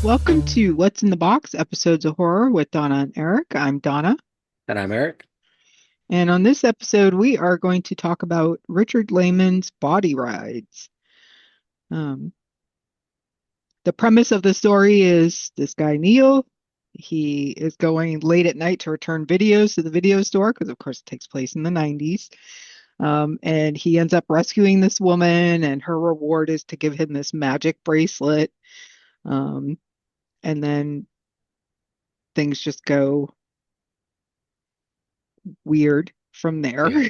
Welcome to What's in the Box episodes of horror with Donna and Eric. I'm Donna. And I'm Eric. And on this episode, we are going to talk about Richard Laymon's Body Rides. Um, the premise of the story is this guy, Neil, he is going late at night to return videos to the video store because, of course, it takes place in the 90s. And he ends up rescuing this woman, and her reward is to give him this magic bracelet. Um, and then things just go weird from there. Yeah.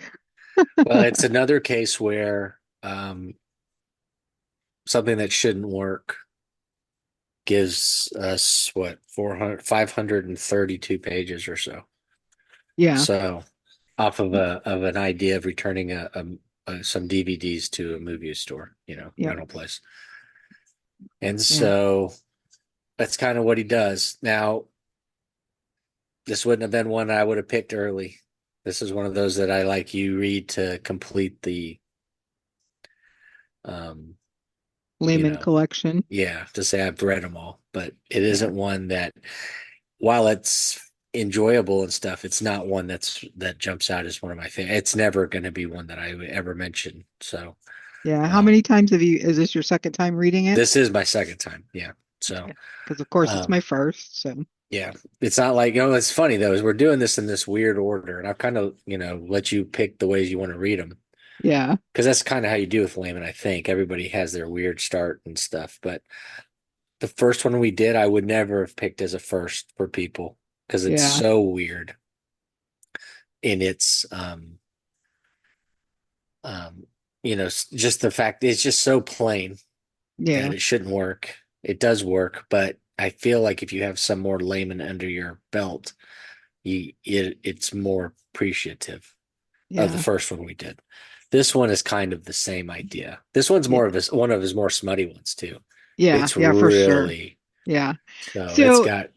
Well, it's another case where something that shouldn't work gives us what 400, 532 pages or so. Yeah. So off of an idea of returning some DVDs to a movie store, Yeah. rental place. And Yeah. so that's kind of what he does. Now, this wouldn't have been one I would have picked early. This is one of those that I like you read to complete the um you Layman know collection. yeah, to say I've read them all, but it Yeah. isn't one that, while it's enjoyable and stuff, it's not one that jumps out as one of my favorites. It's never going to be one that I would ever mention. So, Yeah. How many um, times is this your second time reading it? this is my second time. Yeah. So, Yeah. Because of course it's um, my first. So yeah, it's not like, it's funny though, is we're doing this in this weird order, and I've kind of, let you pick the ways you want to read them. yeah. Because that's kind of how you do with Layman, I think. Everybody has their weird start and stuff, but the first one we did, I would never have picked as a first for people because it's Yeah. so weird in its, just the fact it's just so plain Yeah. that it shouldn't work. It does work, but I feel like if you have some more layman under your belt, it's more appreciative of the Yeah. first one we did. This one is kind of the same idea. This one's Yeah. one of his more smutty ones too. Yeah. It's Yeah, for sure. really Yeah. so it's So got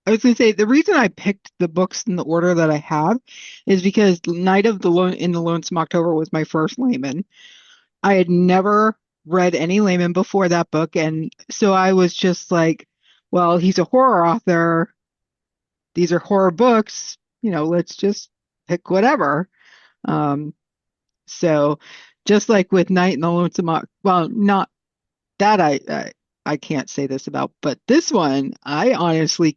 I was going to say the reason I picked the books in the order that I have is because Night of the Lone in the Lonesome October was my first Layman. I had never read any Layman before that book, and so I was just like, well, he's a horror author. These are horror books, let's just pick whatever. Um, so just like with Night in the Lonesome, well, not that I can't say this about, but this one, I honestly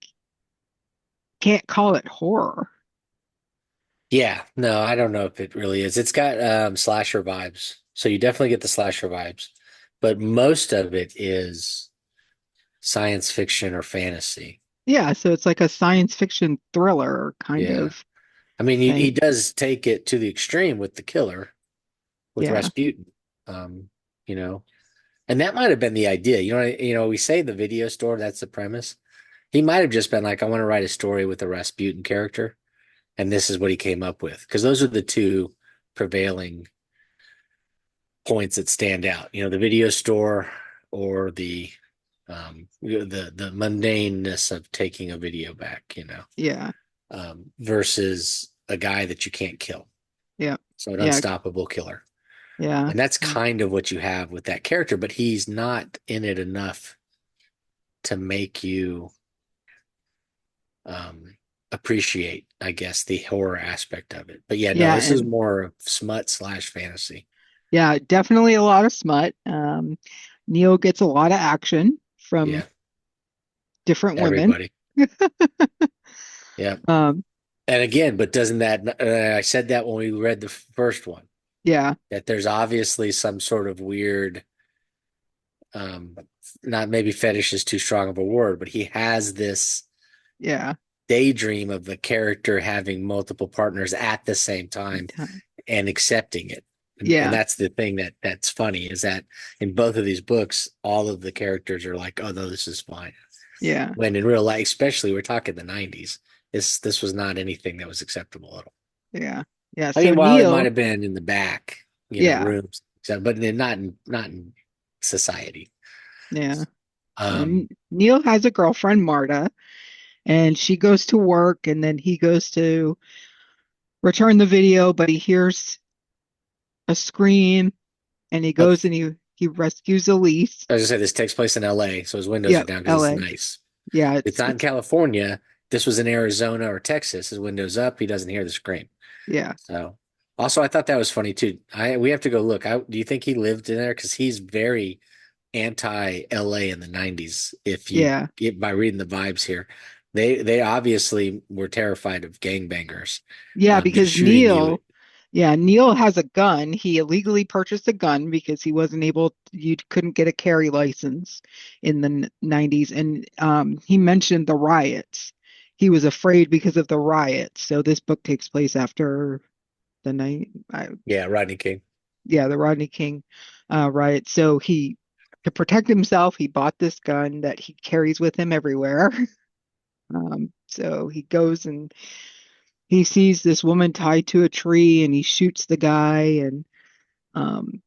can't call it horror. Yeah, no, I don't know if it really is. It's got slasher vibes. So you definitely get the slasher vibes, but most of it is science fiction or fantasy. Yeah, so it's like a science fiction thriller kind Yeah. of I mean, he thing. does take it to the extreme with the killer, with Yeah, Rasputin. Um, you know, and that might have been the idea. We say the video store, that's the premise. He might have just been like, I want to write a story with a Rasputin character, and this is what he came up with. Because those are the two prevailing points that stand out. The video store or the mundaneness of taking a video back. yeah, Versus a guy that you can't kill. yeah, So an yeah, unstoppable killer. yeah, And that's yeah, kind of what you have with that character, but he's not in it enough to make you um, appreciate, I guess, the horror aspect of it. But yeah, no, yeah, this is and more of smut slash fantasy. yeah, definitely a lot of smut. Neil gets a lot of action from Yeah, different women. everybody. Yeah. Um, And again, but doesn't that, I said that when we read the first one, yeah, that there's obviously some sort of weird, um, not maybe fetish is too strong of a word, but he has this yeah, daydream of the character having multiple partners at the same time and accepting it. And yeah, that's the thing that's funny is that in both of these books, all of the characters are like, "Oh no, this is fine." yeah, When in real life, especially we're talking the '90s, this was not anything that was acceptable at all. yeah, yeah. I So mean, while it might Neil, have been in the back, yeah, rooms, but not in society. yeah. So Um, Neil has a girlfriend, Marta, and she goes to work, and then he goes to return the video, but he hears a scream, and he uh, goes and he He rescues Elise. I was gonna say this takes place in LA, so his windows are Yep, down because it's LA. nice. Yeah, It's not in it's California. This was in Arizona or Texas. His windows up. He doesn't hear the scream. yeah, So, also, I thought that was funny too. We have to go look. Do you think he lived in there? Because he's very anti LA in the 90s. If you yeah. get by reading the vibes here, they obviously were terrified of gangbangers, Yeah, just because shooting you. Neil has a gun. He illegally purchased a gun because he wasn't able, you couldn't get a carry license in the 90s. And he mentioned the riots. He was afraid because of the riots. So this book takes place after the night, Yeah, Rodney King. yeah, the Rodney King riot. So to protect himself, he bought this gun that he carries with him everywhere. So he goes and he sees this woman tied to a tree and he shoots the guy and um,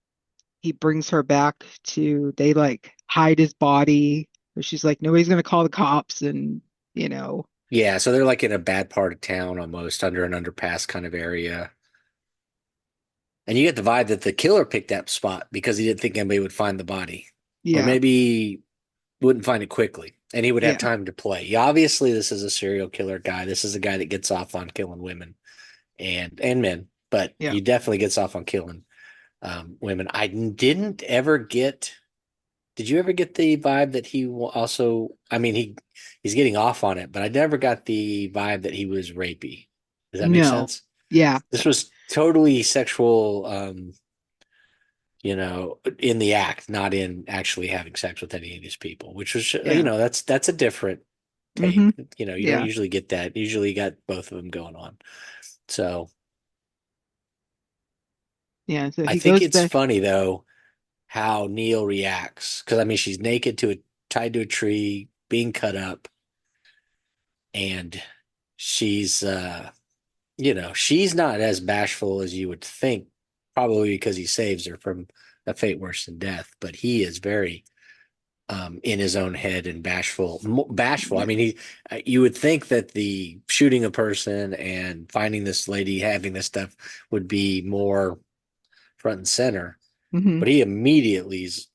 he brings her back they like hide his body. She's like, nobody's going to call the cops. And, you know, Yeah, so they're like in a bad part of town, almost under an underpass kind of area. And you get the vibe that the killer picked that spot because he didn't think anybody would find the body, or yeah, maybe wouldn't find it quickly, and he would have yeah, time to play. Yeah, obviously, this is a serial killer guy. This is a guy that gets off on killing women and men, but yeah. he definitely gets off on killing women. I didn't ever get. Did you ever get the vibe that he also? I mean, he's getting off on it, but I never got the vibe that he was rapey. Does that make No. sense? Yeah, This was totally sexual, in the act, not in actually having sex with any of these people, which was, yeah. that's a different Hmm. take. You don't Yeah, usually get that. Usually you got both of them going on. So yeah. So I he think goes it's back. funny though how Neil reacts because I mean she's naked tied to a tree, being cut up, and she's she's not as bashful as you would think, probably because he saves her from a fate worse than death, but he is very in his own head and bashful. I Yeah. mean, you would think that the shooting a person and finding this lady having this stuff would be more front and center, Hmm. but he immediately is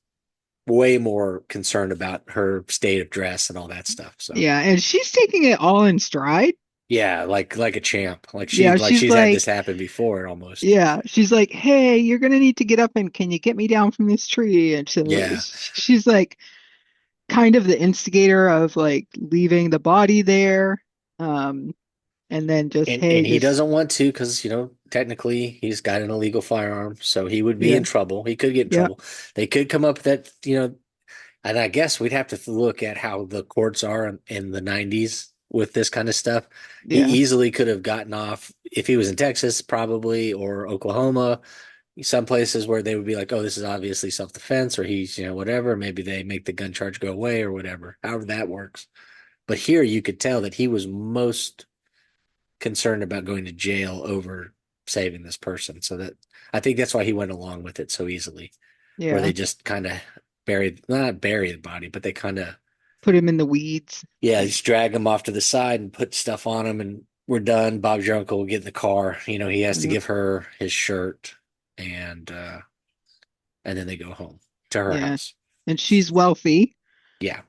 way more concerned about her state of dress and all that stuff. So Yeah. And she's taking it all in stride. yeah, like a champ, Yeah, like she's she's had this like, happen before almost. yeah, she's like, hey, you're gonna need to get up and can you get me down from this tree? And so Yeah, she's like kind of the instigator of like leaving the body there. Um, and then just, hey, and he just doesn't want to because technically he's got an illegal firearm, so he would be yeah, in trouble. He could get in yeah, trouble. They could come up with that and I guess we'd have to look at how the courts are in the 90s with this kind of stuff. He yeah, easily could have gotten off if he was in Texas, probably, or Oklahoma, some places where they would be like, oh, this is obviously self-defense, or he's, whatever. Maybe they make the gun charge go away or whatever, however that works. But here you could tell that he was most concerned about going to jail over saving this person. So that I think that's why he went along with it so easily, where yeah. they just kind of not bury the body, but they kind of, Put him in the weeds. yeah, just drag him off to the side and put stuff on him, and we're done. Bob's your uncle will get in the car. He has to Yeah, give her his shirt, and then they go home to her yeah. house. And she's wealthy. Yeah,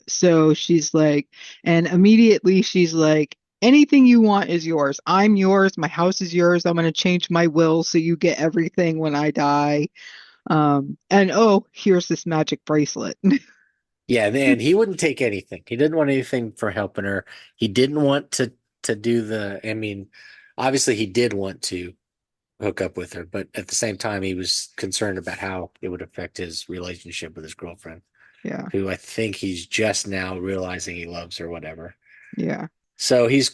So she's like, and immediately she's like, anything you want is yours. I'm yours. My house is yours. I'm going to change my will so you get everything when I die. And oh, here's this magic bracelet. yeah. And he wouldn't take anything. He didn't want anything for helping her. He didn't want to do the. I mean, obviously he did want to hook up with her, but at the same time he was concerned about how it would affect his relationship with his girlfriend, Yeah, who I think he's just now realizing he loves or whatever. yeah, So he's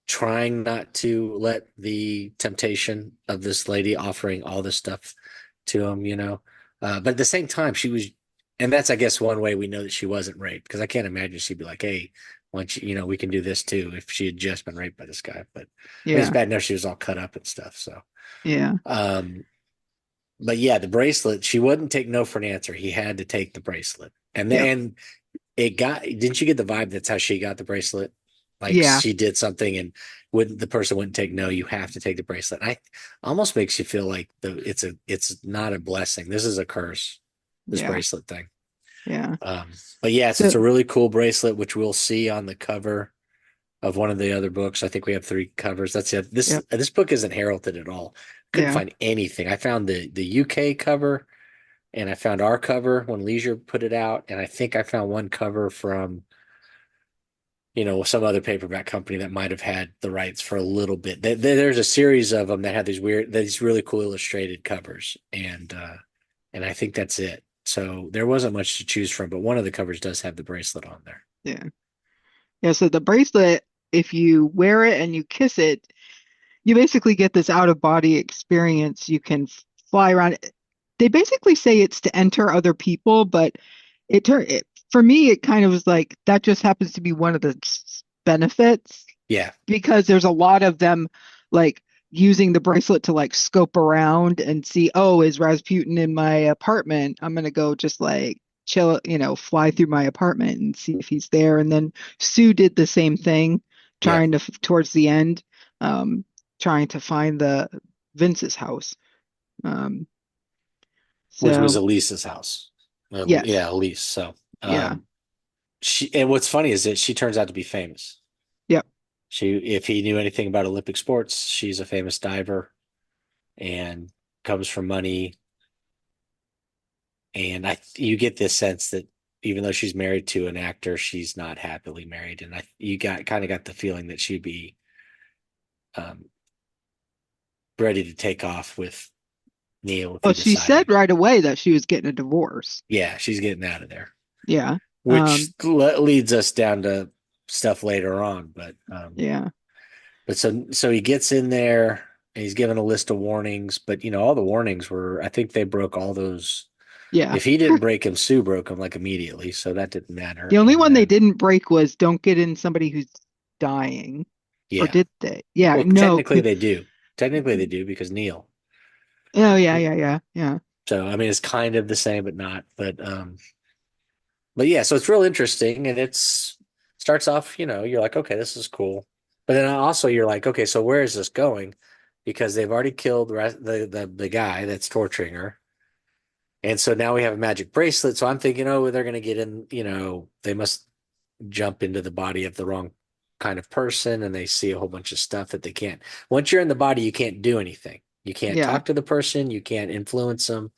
trying not to let the temptation of this lady offering all this stuff to him. But at the same time, she was, and that's I guess one way we know that she wasn't raped because I can't imagine she'd be like, "Hey, why don't we can do this too," if she had just been raped by this guy. But I mean, it's yeah, bad enough she was all cut up and stuff. So, yeah, um, but yeah, the bracelet, she wouldn't take no for an answer. He had to take the bracelet, and yep. then it got. Didn't you get the vibe that's how she got the bracelet? Like Yeah. she did something and wouldn't the person wouldn't take no, you have to take the bracelet. I almost makes you feel like it's not a blessing. This is a curse, this Yeah. bracelet thing. Yeah. Um, but yes, it's So a really cool bracelet, which we'll see on the cover of one of the other books. I think we have three covers. That's it. This yep. this book isn't heralded at all. Couldn't Yeah. find anything. I found the UK cover and I found our cover when Leisure put it out, and I think I found one cover from some other paperback company that might have had the rights for a little bit. There's a series of them that have these really cool illustrated covers, and I think that's it. So there wasn't much to choose from, but one of the covers does have the bracelet on there. Yeah. Yeah. So the bracelet, if you wear it and you kiss it, you basically get this out of body experience. You can fly around. They basically say it's to enter other people, but for me, it kind of was like that just happens to be one of the benefits Yeah, because there's a lot of them like using the bracelet to like scope around and see, oh, is Rasputin in my apartment? I'm gonna go just like chill, fly through my apartment and see if he's there. And then Sue did the same thing, yeah, trying to towards the end, um, trying to find the Vince's house. Um, which was so Elise's house. yes, Yeah, Elise. So yeah, she and what's funny is that she turns out to be famous. yep. If he knew anything about Olympic sports, she's a famous diver and comes from money. And you get this sense that even though she's married to an actor, she's not happily married. And you kind of got the feeling that she'd be um, ready to take off with Neil if Well, he she said decided, right away that she was getting a divorce. yeah, she's getting out of there, Yeah. which Um, leads us down to stuff later on. yeah. But so he gets in there and he's given a list of warnings, but all the warnings were, I think they broke all those. Yeah. If he didn't break him, Sue broke him like immediately, so that didn't matter. The only And one they then, didn't break was don't get in somebody who's dying. Or yeah, did they? Yeah, well, no. technically they do. Technically they do because Neil. Oh, yeah, yeah, yeah, yeah. So I mean, it's kind of the same, but not. But yeah, so it's real interesting, and it's starts off. You're like, okay, this is cool, but then also you're like, okay, so where is this going? Because they've already killed the guy that's torturing her. And so now we have a magic bracelet. So I'm thinking, oh, they're going to get in, they must jump into the body of the wrong kind of person and they see a whole bunch of stuff that they can't. Once you're in the body, you can't do anything. You can't Yeah. talk to the person. You can't influence them.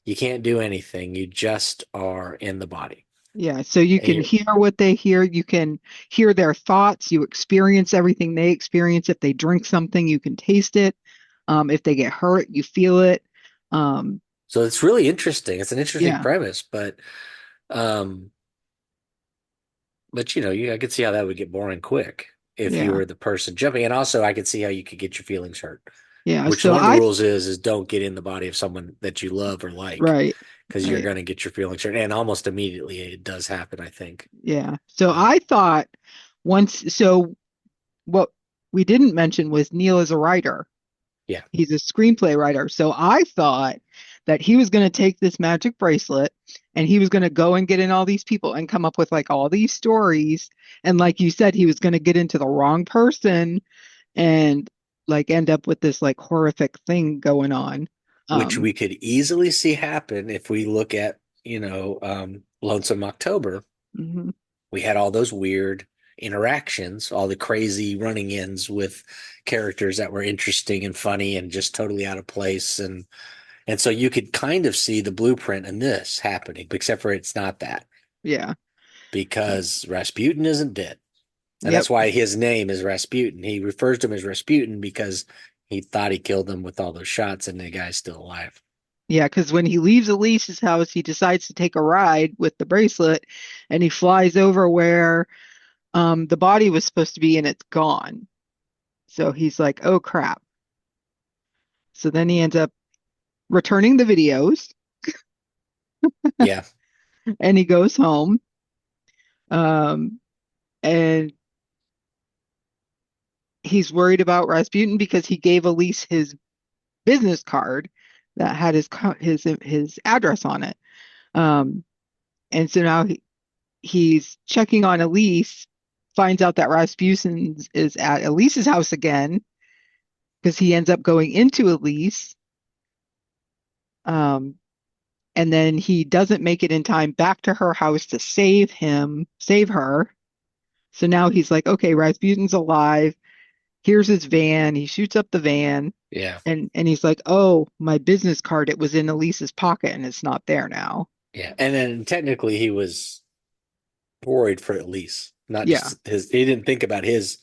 You can't do anything. You just are in the body. Yeah. So you And can you're, hear what they hear. You can hear their thoughts. You experience everything they experience. If they drink something, you can taste it. If they get hurt, you feel it. Um, so it's really interesting. It's an interesting yeah. premise, um, I could see how that would get boring quick if you Yeah. were the person jumping. And also I could see how you could get your feelings hurt. Yeah. Which So one of the I, rules is don't get in the body of someone that you love or like, right. because you're Right. going to get your feelings hurt. And almost immediately it does happen, I think. Yeah. So Um, I thought so what we didn't mention was Neil is a writer. yeah, He's a screenplay writer. So I thought that he was going to take this magic bracelet and he was going to go and get in all these people and come up with like all these stories. And like you said, he was going to get into the wrong person and like end up with this like horrific thing going on. which Um, we could easily see happen if we look at, Lonesome October. mhm. We had all those weird interactions, all the crazy running ins with characters that were interesting and funny and just totally out of place. And so you could kind of see the blueprint in this happening, except for it's not that Yeah. because Rasputin isn't dead. And that's Yep. why his name is Rasputin. He refers to him as Rasputin because he thought he killed him with all those shots and the guy's still alive. Yeah, because when he leaves Elise's house, he decides to take a ride with the bracelet and he flies over where the body was supposed to be and it's gone. So he's like, oh crap. So then he ends up returning the videos Yeah. and he goes home. Um, and he's worried about Rasputin because he gave Elise his business card that had his address on it. Um, and so now he's checking on Elise finds out that Rasputin is at Elise's house again because he ends up going into Elise. Um, and then he doesn't make it in time back to her house to save her. So now he's like, okay, Rasputin's alive. Here's his van. He shoots up the van, Yeah. and he's like, oh, my business card, it was in Elise's pocket and it's not there now. Yeah. And then technically he was worried for Elise, not Yeah, just his. He didn't think about his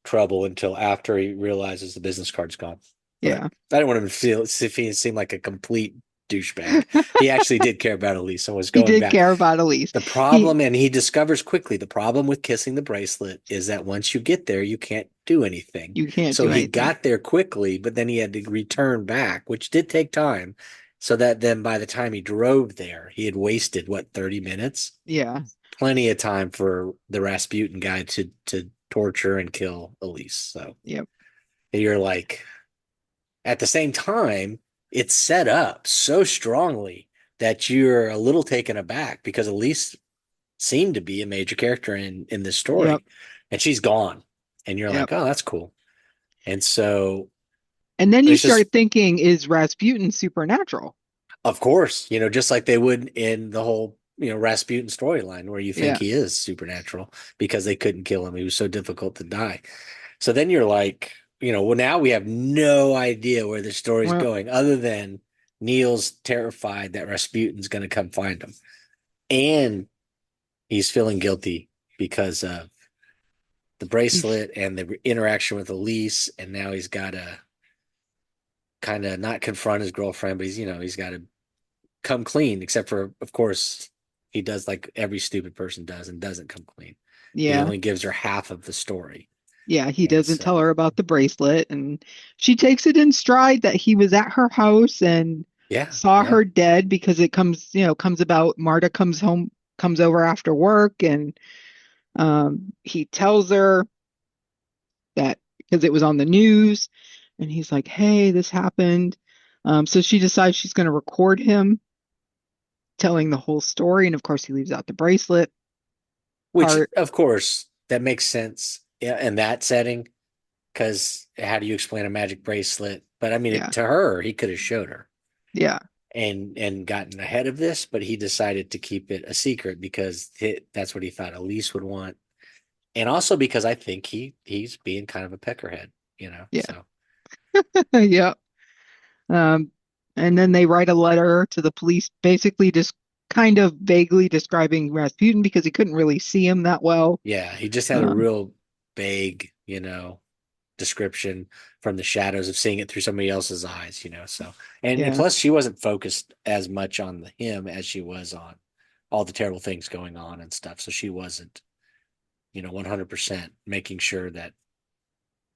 trouble until after he realizes the business card's gone. But yeah. I didn't want him to feel if he seemed like a complete douchebag. He actually did care about Elise and was He going did back. care about Elise. The He problem, and he discovers quickly, the problem with kissing the bracelet is that once you get there, you can't do anything. You can't So do he anything. got there quickly, but then he had to return back, which did take time. So that then by the time he drove there, he had wasted what, 30 minutes? Yeah. Plenty of time for the Rasputin guy to torture and kill Elise. So Yep. you're like, at the same time, it's set up so strongly that you're a little taken aback because Elise seemed to be a major character in this Yep. story, and she's gone, and you're Yep. like, oh, that's cool. And so And then you it's just, start thinking, is Rasputin supernatural? of course, just like they would in the whole Rasputin storyline, where you think Yeah. he is supernatural because they couldn't kill him; he was so difficult to die. So then you're like, well, now we have no idea where the story's Well, going, other than Neil's terrified that Rasputin's going to come find him, and he's feeling guilty because of the he's bracelet and the interaction with Elise, and now he's got to kind of not confront his girlfriend, but he's got to come clean. Except for, of course, he does like every stupid person does and doesn't come clean. He yeah. only gives her half of the story, Yeah, he and doesn't tell so her about the bracelet, and she takes it in stride that he was at her house and yeah, saw yeah, her dead because it comes about Marta comes over after work, and he tells her that because it was on the news, and he's like, "Hey, this happened." So she decides she's going to record him telling the whole story, and of course he leaves out the bracelet which part. of course that makes sense in that setting because how do you explain a magic bracelet? But I mean, Yeah, to her, he could have showed her yeah, and gotten ahead of this, but he decided to keep it a secret because that's what he thought Elise would want, and also because I think he's being kind of a peckerhead, yeah, So yeah. Um, and then they write a letter to the police, basically just kind of vaguely describing Rasputin because he couldn't really see him that well. yeah, he just had a Um, real vague, description from the shadows of seeing it through somebody else's eyes, So and yeah, plus she wasn't focused as much on him as she was on all the terrible things going on and stuff. So she wasn't, 100% making sure that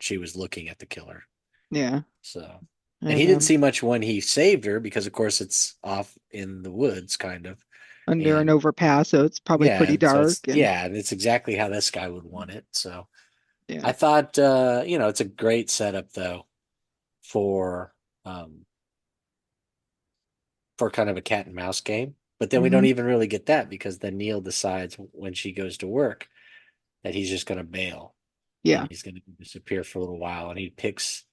she was looking at the killer. yeah. So, and he And didn't see much when he saved her because, of course, it's off in the woods, kind of. under an And overpass, so it's probably yeah, pretty so dark. And and it's exactly how this guy would want it. So yeah, I thought, it's a great setup though for um for kind of a cat and mouse game. But then we don't hmm even really get that because then Neil decides when she goes to work that he's just going to bail and yeah, he's going to disappear for a little while, and he picks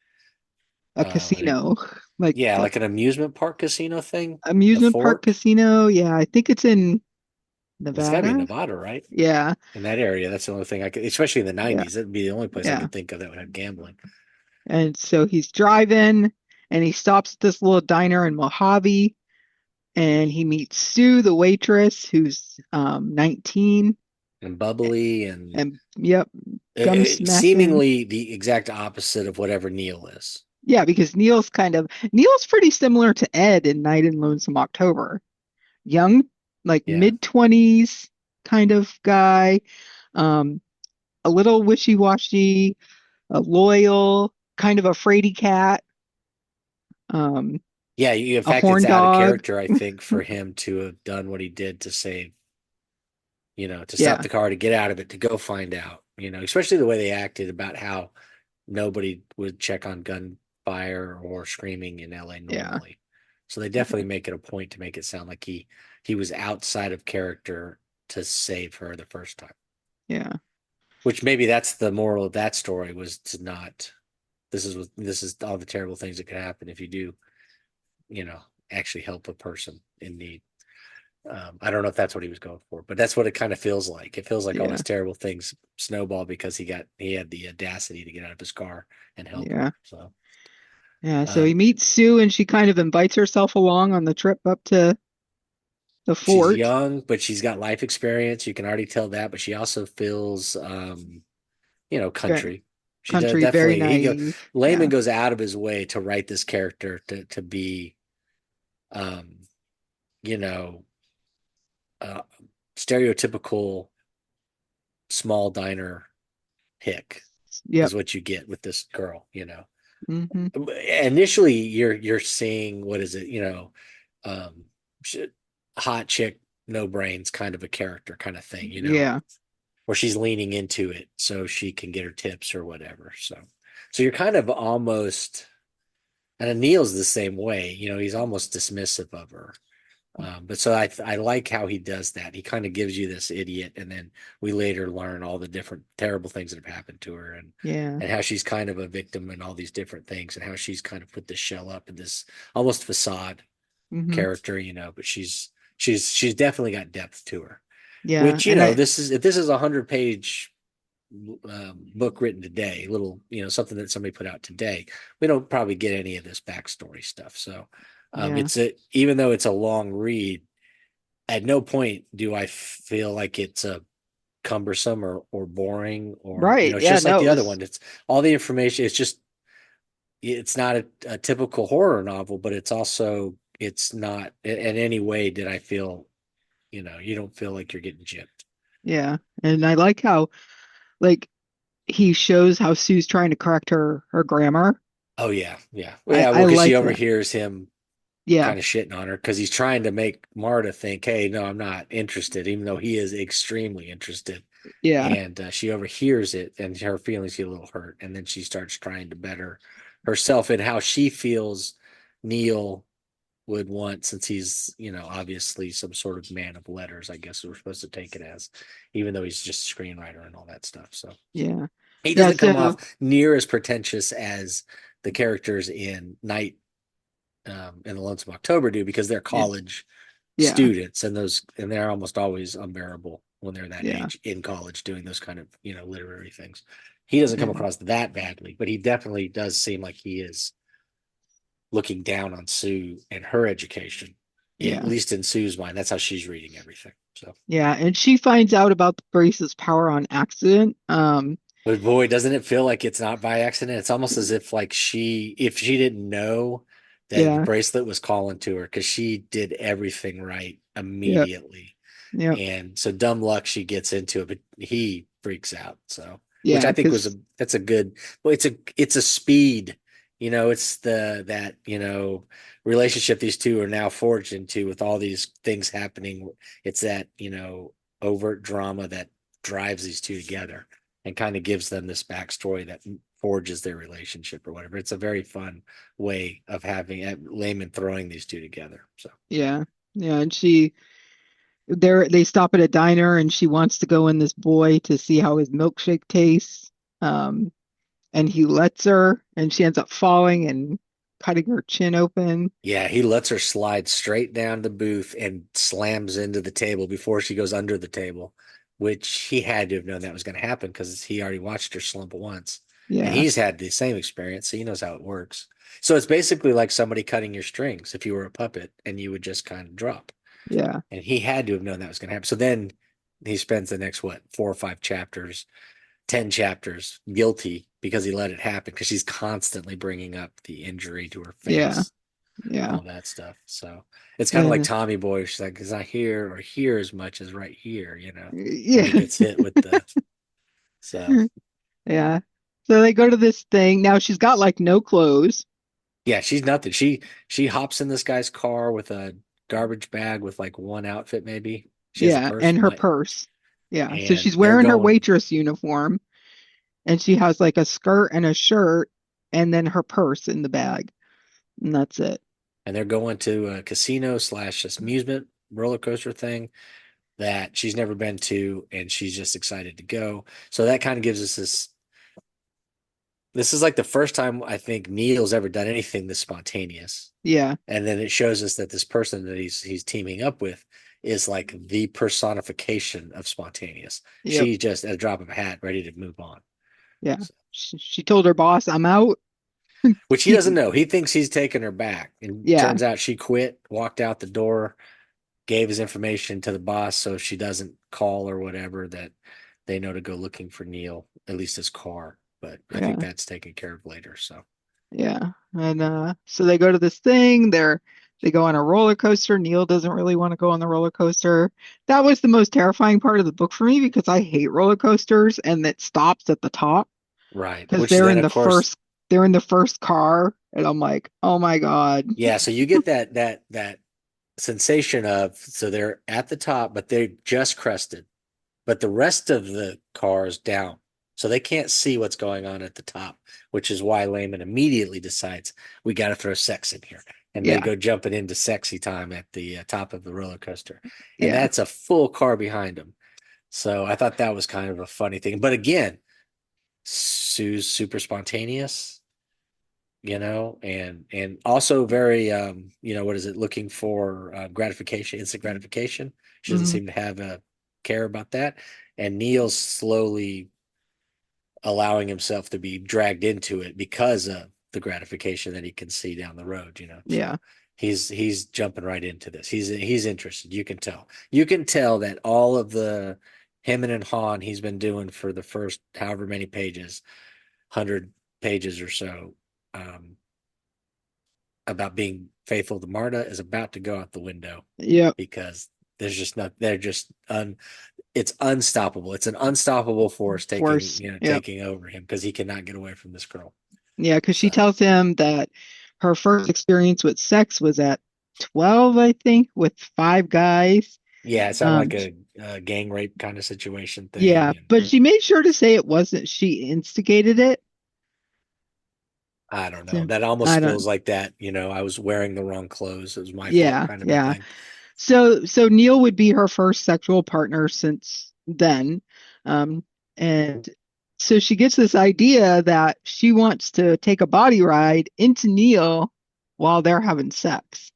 a an casino, like yeah, a like an amusement park casino thing, the amusement park fort. casino. Yeah, I think it's in It's got to be in Nevada. Nevada, right? Yeah, In that area, that's the only thing I could, especially in the yeah, 90s, that'd be the only place I yeah. could think of that would have gambling. And so he's driving, and he stops at this little diner in Mojave, and he meets Sue, the waitress, who's 19, And bubbly and and yep, gum smacking. seemingly the exact opposite of whatever Neil is. Yeah, because Neil's pretty similar to Ed in Night in Lonesome October. Young, like Yeah. mid-20s kind of guy, um, a little wishy-washy, loyal, kind of a fraidy cat, um, Yeah, in a fact, it's horn out of dog. character, I think, for him to have done what he did to save, to stop Yeah, the car, to get out of it, to go find out, especially the way they acted about how nobody would check on gunfire or screaming in LA yeah, normally. So they definitely make it a point to make it sound like he was outside of character to save her the first time. yeah. Which maybe that's the moral of that story was to not. This is all the terrible things that could happen if you do, you know, actually help a person in need. I don't know if that's what he was going for, but that's what it kind of feels like. It feels like all Yeah. these terrible things snowball because he had the audacity to get out of his car and help her. Yeah. So Yeah. So he um, meets Sue and she kind of invites herself along on the trip up to the she's fort. young, but she's got life experience. You can already tell that, but she also feels, Very country. She does country, very definitely. naive. Layman Yeah. goes out of his way to write this character to be, um, you know, uh, stereotypical small diner hick Yep. is what you get with this girl. Hmm. Initially you're seeing what is it, um, hot chick, no brains kind of a character kind of thing, Yeah. where she's leaning into it so she can get her tips or whatever. So you're kind of almost, and Neil's the same way, he's almost dismissive of her. But so I like how he does that. He kind of gives you this idiot, and then we later learn all the different terrible things that have happened to her, Yeah. and how she's kind of a victim and all these different things, and how she's kind of put this shell up in this almost facade Hmm. character, but she's definitely got depth to her. Yeah. Which And I, this is if this is a 100-page book written today, little something that somebody put out today, we don't probably get any of this backstory stuff. So yeah. it's a even though it's a long read, at no point do I feel like it's a cumbersome or boring or Right. it's Yeah. just like No, it the other was, one. It's all the information. It's not a typical horror novel, but it's not in any way did I feel, you don't feel like you're getting gypped. yeah. And I like how, like, he shows how Sue's trying to correct her grammar. Oh yeah, yeah, well, I yeah. Well, I because she like that. overhears him Yeah. kind of shitting on her because he's trying to make Marta think, hey, no, I'm not interested, even though he is extremely interested. Yeah. And she overhears it, and her feelings get a little hurt, and then she starts trying to better herself and how she feels Neil would want, since he's obviously some sort of man of letters, I guess we're supposed to take it as, even though he's just a screenwriter and all that stuff. So Yeah. he Yeah. doesn't come So, off near as pretentious as the characters in Night, in the Lonesome October do, because they're yeah. college Yeah. students, and they're almost always unbearable when they're that Yeah. age in college doing those kind of literary things. He doesn't come Yeah. across that badly, but he definitely does seem like he is looking down on Sue and her education. At Yeah. least in Sue's mind, that's how she's reading everything. So, Yeah. And she finds out about the brace's power on accident. but boy, doesn't it feel like it's not by accident? It's almost as if like if she didn't know that the Yeah. bracelet was calling to her, because she did everything right Yeah. immediately. Yeah. And so dumb luck she gets into it, but he freaks out. So, which Yeah. I think was Because, that's a good, well, it's a speed, it's that, relationship these two are now forged into with all these things happening. It's that, overt drama that drives these two together and kind of gives them this backstory that forges their relationship or whatever. It's a very fun way of having Layman throwing these two together. So, yeah. Yeah. And they stop at a diner and she wants to go in this boy to see how his milkshake tastes. Um, and he lets her, and she ends up falling and cutting her chin open. yeah, he lets her slide straight down the booth and slams into the table before she goes under the table, which he had to have known that was going to happen because he already watched her slump once. And Yeah. he's had the same experience, so he knows how it works. So it's basically like somebody cutting your strings if you were a puppet and you would just kind of drop. Yeah. And he had to have known that was going to happen. So then he spends the next, what, 4 or 5 chapters, 10 chapters guilty because he let it happen, because she's constantly bringing up the injury to her Yeah. face, Yeah. all that stuff. So it's kind of like And Tommy Boy. She's like, it's not here or here as much as right here, when he yeah. gets hit with the. So Yeah. So they go to this thing. Now she's got like no clothes. yeah, she's nothing. She hops in this guy's car with a garbage bag with like one outfit, maybe. She has a Yeah. purse, And her might, purse. Yeah. So she's and they're wearing her going, waitress uniform and she has like a skirt and a shirt and then her purse in the bag. And that's it. to a casino slash amusement roller coaster thing, that she's never been to, and she's just excited to go. So that kind of gives us this. This is like the first time I think Neil's ever done anything this spontaneous. Yeah. And then it shows us that this person that he's teaming up with is like the personification of spontaneous. Yep. She just at a drop of a hat, ready to move on. Yeah. So, She told her boss, I'm out. which he doesn't He, know. He thinks he's taking her back, and yeah. turns out she quit, walked out the door, gave his information to the boss so she doesn't call or whatever, that they know to go looking for Neil, at least his car. But I think Yeah. that's taken care of later. So Yeah. And so they go to this thing. They go on a roller coaster. Neil doesn't really want to go on the roller coaster. That was the most terrifying part of the book for me because I hate roller coasters and it stops at the top right, because which then of course, they're in the first car and I'm like, "Oh my God." yeah. So you get that sensation of, so they're at the top, but they just crested, but the rest of the car is down. So they can't see what's going on at the top, which is why Layman immediately decides we got to throw sex in here. And they Yeah. go jumping into sexy time at the top of the roller coaster. And Yeah. that's a full car behind them. So I thought that was kind of a funny thing. But again, Sue's super spontaneous, and also very what is it, looking for gratification, instant gratification. She doesn't Hmm. seem to have a care about that. And Neil's slowly allowing himself to be dragged into it because of the gratification that he can see down the road. So Yeah. he's jumping right into this. He's interested. You can tell that all of the him and Han he's been doing for the first however many pages, 100 pages or so, um, about being faithful to Marta is about to go out the window, Yep. because there's just not they're just it's unstoppable. It's an unstoppable force taking Worse. you know Yep. taking over him, because he cannot get away from this girl. Yeah, because she So tells him that her first experience with sex was at 12, I think, with five guys. yeah, it sounded Um, like a gang rape kind of situation yeah, thing, and but she made sure to say it wasn't she instigated it. I don't know. So That I almost don't, feels like that. I was wearing the wrong clothes. It was my fault, yeah, kind of a yeah. thing. So Neil would be her first sexual partner since then. Um, and so she gets this idea that she wants to take a body ride into Neil while they're having sex.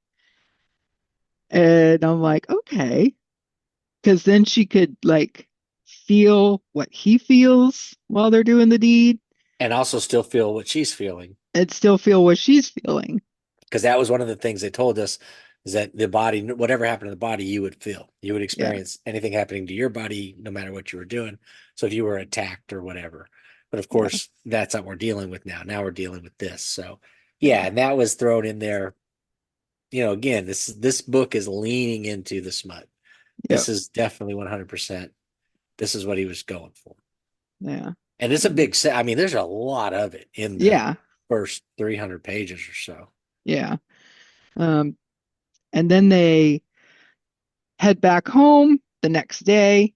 And I'm like, okay. Because then she could like feel what he feels while they're doing the deed And also still feel what she's feeling, and still feel what she's feeling. because that was one of the things they told us, is that the body, whatever happened to the body, you would feel. You would Yeah, experience anything happening to your body, no matter what you were doing. So if you were attacked or whatever. But of yeah, course, that's not what we're dealing with now. Now we're dealing with this. So yeah, yeah, and that was thrown in there. Again, this book is leaning into the smut. yeah, This is definitely 100%. This is what he was going for. yeah, And it's a big set. I mean, there's a lot of it in the yeah, first 300 pages or so. yeah. Um, and then they head back home the next day,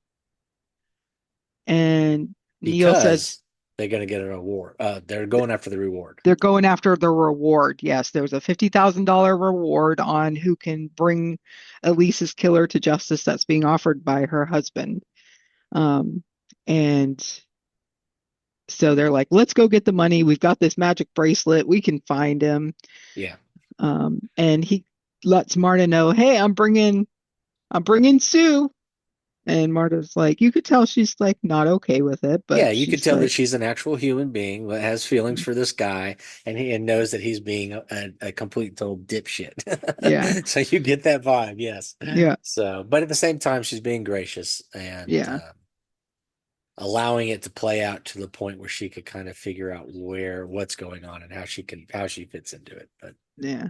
and Neil says Because they're going to get an award. They're going after the reward. they're going after the reward. Yes, there's a $50,000 reward on who can bring Elise's killer to justice that's being offered by her husband. Um, and so they're like, let's go get the money. We've got this magic bracelet. We can find him. Yeah. And he lets Marta know, hey, I'm bringing Sue. And Marta's like, you could tell she's like not okay with it, Yeah, but you could she's tell that like, she's an actual human being that has feelings for this guy, and knows that he's being a complete total dipshit. yeah, So you get that vibe, yes. yeah, So, but at the same time, she's being gracious, and yeah, allowing it to play out to the point where she could kind of figure out what's going on and how she fits into it. But yeah.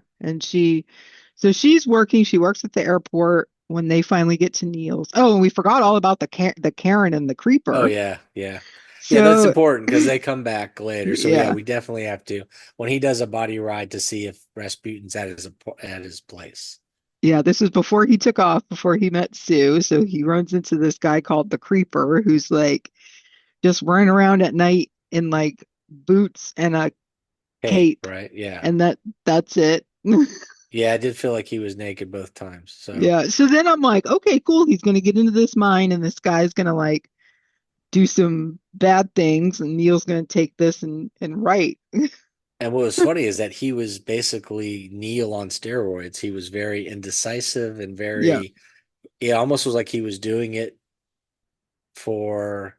So she's working. She works at the airport when they finally get to Neil's. Oh, and we forgot all about the Karen and the oh creeper. yeah, yeah. Yeah, that's So important because they come back later. So yeah, yeah, we definitely have to, when he does a body ride, to see if Rasputin's at his place. yeah. This is before he took off, before he met Sue. So he runs into this guy called the creeper, who's like just running around at night in like boots and a Cape, cape, right? Yeah. and that's it. Yeah, I did feel like he was naked both times. So, Yeah. So then I'm like, okay, cool. He's gonna get into this mine, and this guy's gonna like do some bad things, and Neil's gonna take this and write. and what was funny is that he was basically Neil on steroids. He was very indecisive and Yeah. very, it almost was like he was doing it for,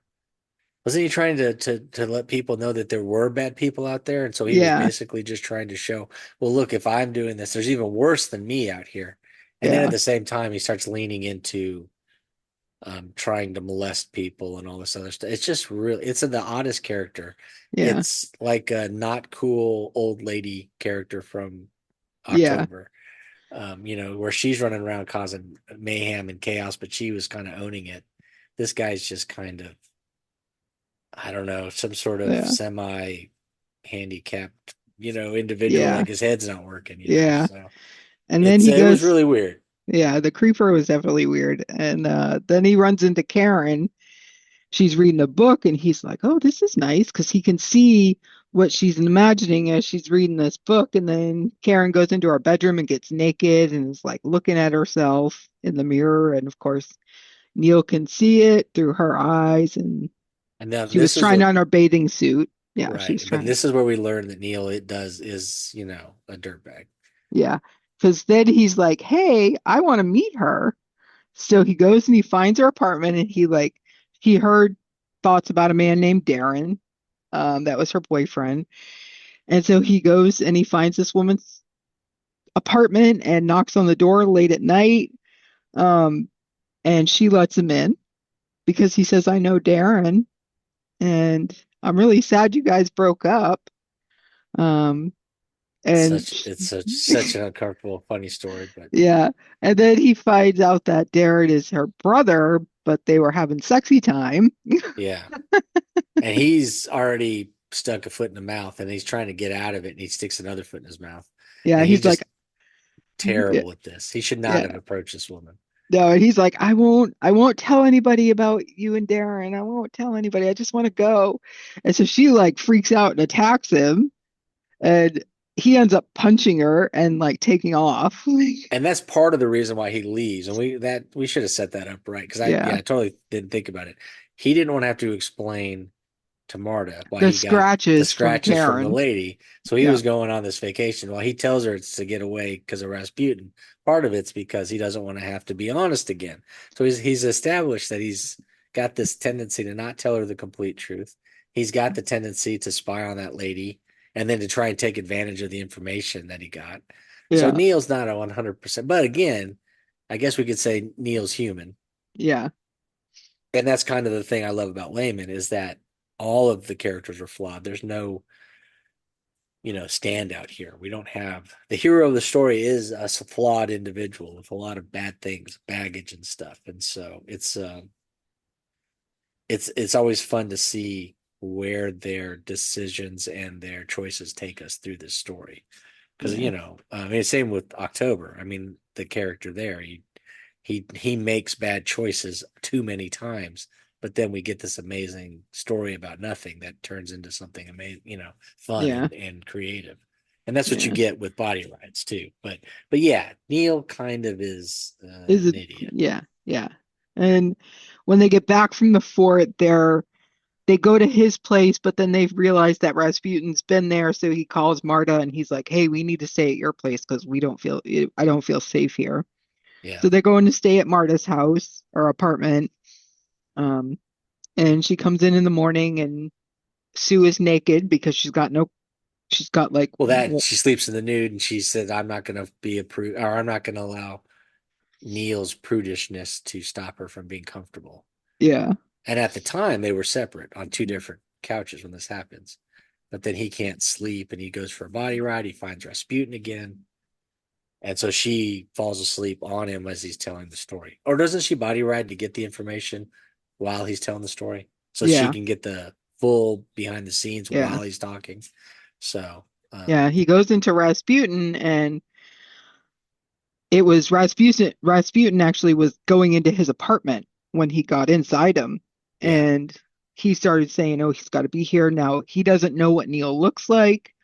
wasn't he trying to let people know that there were bad people out there? And so he was Yeah. basically just trying to show, well, look, if I'm doing this, there's even worse than me out here. And then at Yeah. the same time, he starts leaning into trying to molest people and all this other stuff. It's just really, it's the oddest character. Yeah. It's like a not cool old lady character from Yeah. October, where she's running around causing mayhem and chaos, but she was kind of owning it. This guy's just kind of, I don't know, some sort of Yeah. semi handicapped, individual, Yeah. like his head's not working. Yeah. So And then he it was goes, really weird. yeah, the creeper was definitely weird. And then he runs into Karen. She's reading a book, and he's like, oh, this is nice because he can see what she's imagining as she's reading this book. And then Karen goes into her bedroom and gets naked and is like looking at herself in the mirror. And of course, Neil can see it through her eyes. And And now she was this is trying what on her bathing suit. Yeah, she was right, but trying. this is where we learn that Neil it does is a dirtbag. Yeah. Because then he's like, hey, I want to meet her. So he goes and he finds her apartment, and he heard thoughts about a man named Darren. That was her boyfriend. And so he goes and he finds this woman's apartment and knocks on the door late at night. Um, and she lets him in because he says, I know Darren, and I'm really sad you guys broke up. Um, and Such an uncomfortable, funny story, but yeah. And then he finds out that Darren is her brother, but they were having sexy time. yeah. And he's already stuck a foot in the mouth and he's trying to get out of it and he sticks another foot in his mouth. Yeah, And he's he's like, just yeah, terrible at this. He should not have yeah. approached this woman. No, and he's like, I won't tell anybody about you and Darren. I won't tell anybody. I just want to go. And so she like freaks out and attacks him, and he ends up punching her and like taking off. And that's part of the reason why he leaves. And we should have set that up right. Because Yeah, I totally didn't think about it. He didn't want to have to explain to Marta why the he got the scratches from scratches from the Karen. lady. So he Yeah, was going on this vacation. Well, he tells her it's to get away because of Rasputin. Part of it's because he doesn't want to have to be honest again. So he's established that he's got this tendency to not tell her the complete truth. He's got the tendency to spy on that lady and then to try and take advantage of the information that he got. So yeah, Neil's not a 100%, but again, I guess we could say Neil's human. yeah, And that's kind of the thing I love about Layman is that all of the characters are flawed. There's no, standout here. We don't have the hero of the story is a flawed individual with a lot of bad things, baggage and stuff. And so it's always fun to see where their decisions and their choices take us through this story. Because yeah, I mean, same with October. I mean, the character there, he makes bad choices too many times, but then we get this amazing story about nothing that turns into something amazing, fun yeah, and creative. And that's what you yeah. get with Body Rides too. But yeah, Neil kind of is Is an it? idiot. Yeah, yeah. And when they get back from the fort, they go to his place, but then they've realized that Rasputin's been there, so he calls Marta and he's like, "Hey, we need to stay at your place because I don't feel safe here." Yeah. So they're going to stay at Marta's house or apartment. Um, and she comes in the morning, and Sue is naked because she's got like, Well, that she sleeps in the nude, and she said, "I'm not going to be a prude, or I'm not going to allow Neil's prudishness to stop her from being comfortable." yeah, And at the time, they were separate on two different couches when this happens. But then he can't sleep and he goes for a body ride. He finds Rasputin again. And so she falls asleep on him as he's telling the story. Or doesn't she body ride to get the information while he's telling the story? So she yeah, can get the full behind the scenes yeah, while he's talking. So, yeah. He goes into Rasputin, and it was Rasputin. Rasputin actually was going into his apartment when he got inside him, yeah. and he started saying, "Oh, he's got to be here now." He doesn't know what Neil looks like.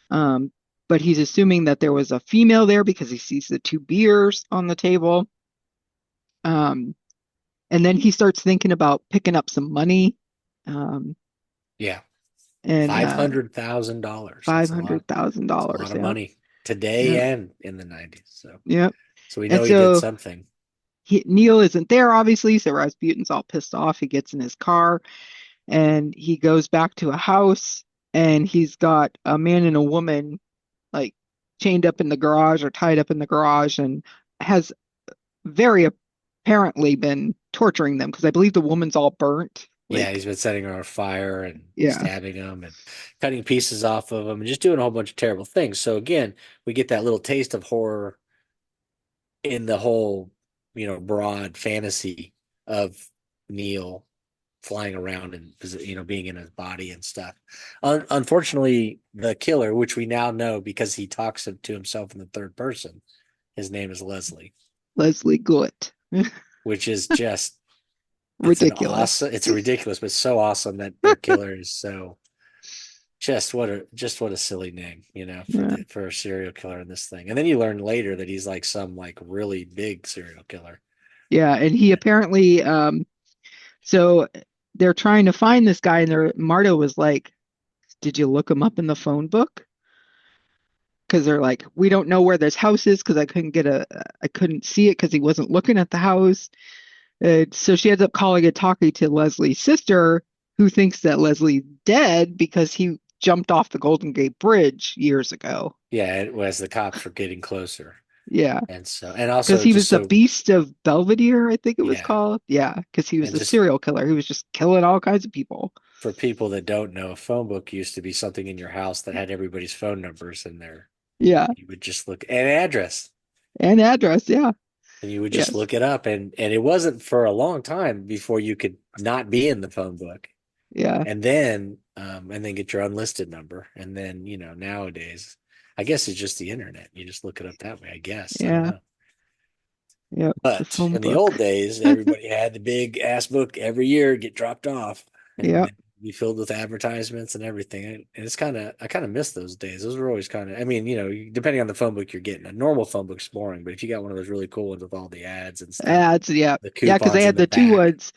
Um, but he's assuming that there was a female there because he sees the two beers on the table. Um, and then he starts thinking about picking up some money. Um, Yeah. and $500,000. five That's a lot. hundred thousand It's a dollars. lot of Yeah, money today yeah, and in the 90s. yeah. So we And know he did so something. Neil isn't there, obviously. So Rasputin's all pissed off. He gets in his car and he goes back to a house, and he's got a man and a woman like chained up in the garage or tied up in the garage, and has very apparently been torturing them because I believe the woman's all burnt. Yeah, Like, he's been setting her on fire and yeah, stabbing them and cutting pieces off of them and just doing a whole bunch of terrible things. So again, we get that little taste of horror in the whole, broad fantasy of Neil flying around and being in his body and stuff. Unfortunately, the killer, which we now know because he talks to himself in the third person, his name is Leslie, Leslie Glutt. which is just Ridiculous. it's ridiculous, but so awesome that the killer is so just what a silly name, Yeah. for a serial killer in this thing. And then you learn later that he's like some like really big serial killer. Yeah, and he apparently so they're trying to find this guy, and Marta was like, "Did you look him up in the phone book?" Because they're like, "We don't know where this house is because I couldn't see it because he wasn't looking at the house." So she ends up calling and talking to Leslie's sister, who thinks that Leslie's dead because he jumped off the Golden Gate Bridge years ago. Yeah, as the cops were getting closer. Yeah, And because also he just was the so, Beast of Belvedere, I think it was yeah. called. Yeah, because he was And a just serial killer. He was just killing all kinds of people. for people that don't know, a phone book used to be something in your house that had everybody's phone numbers in there. Yeah, You would just look an address and address. Yeah, and you would just yes, look it up. And it wasn't for a long time before you could not be in the phone book. yeah, And then get your unlisted number. And then, nowadays, I guess it's just the internet. You just look it up that way, I guess. I don't yeah, know. yeah. The But phone in the old book. days, everybody had the big ass book every year get dropped off and Yeah, then be filled with advertisements and everything. And it's I kind of miss those days. Those were always I mean, depending on the phone book you're getting, a normal phone book's boring, but if you got one of those really cool ones with all the ads and stuff, ads. Yeah, the yeah, because they coupons in had the the two back. ones.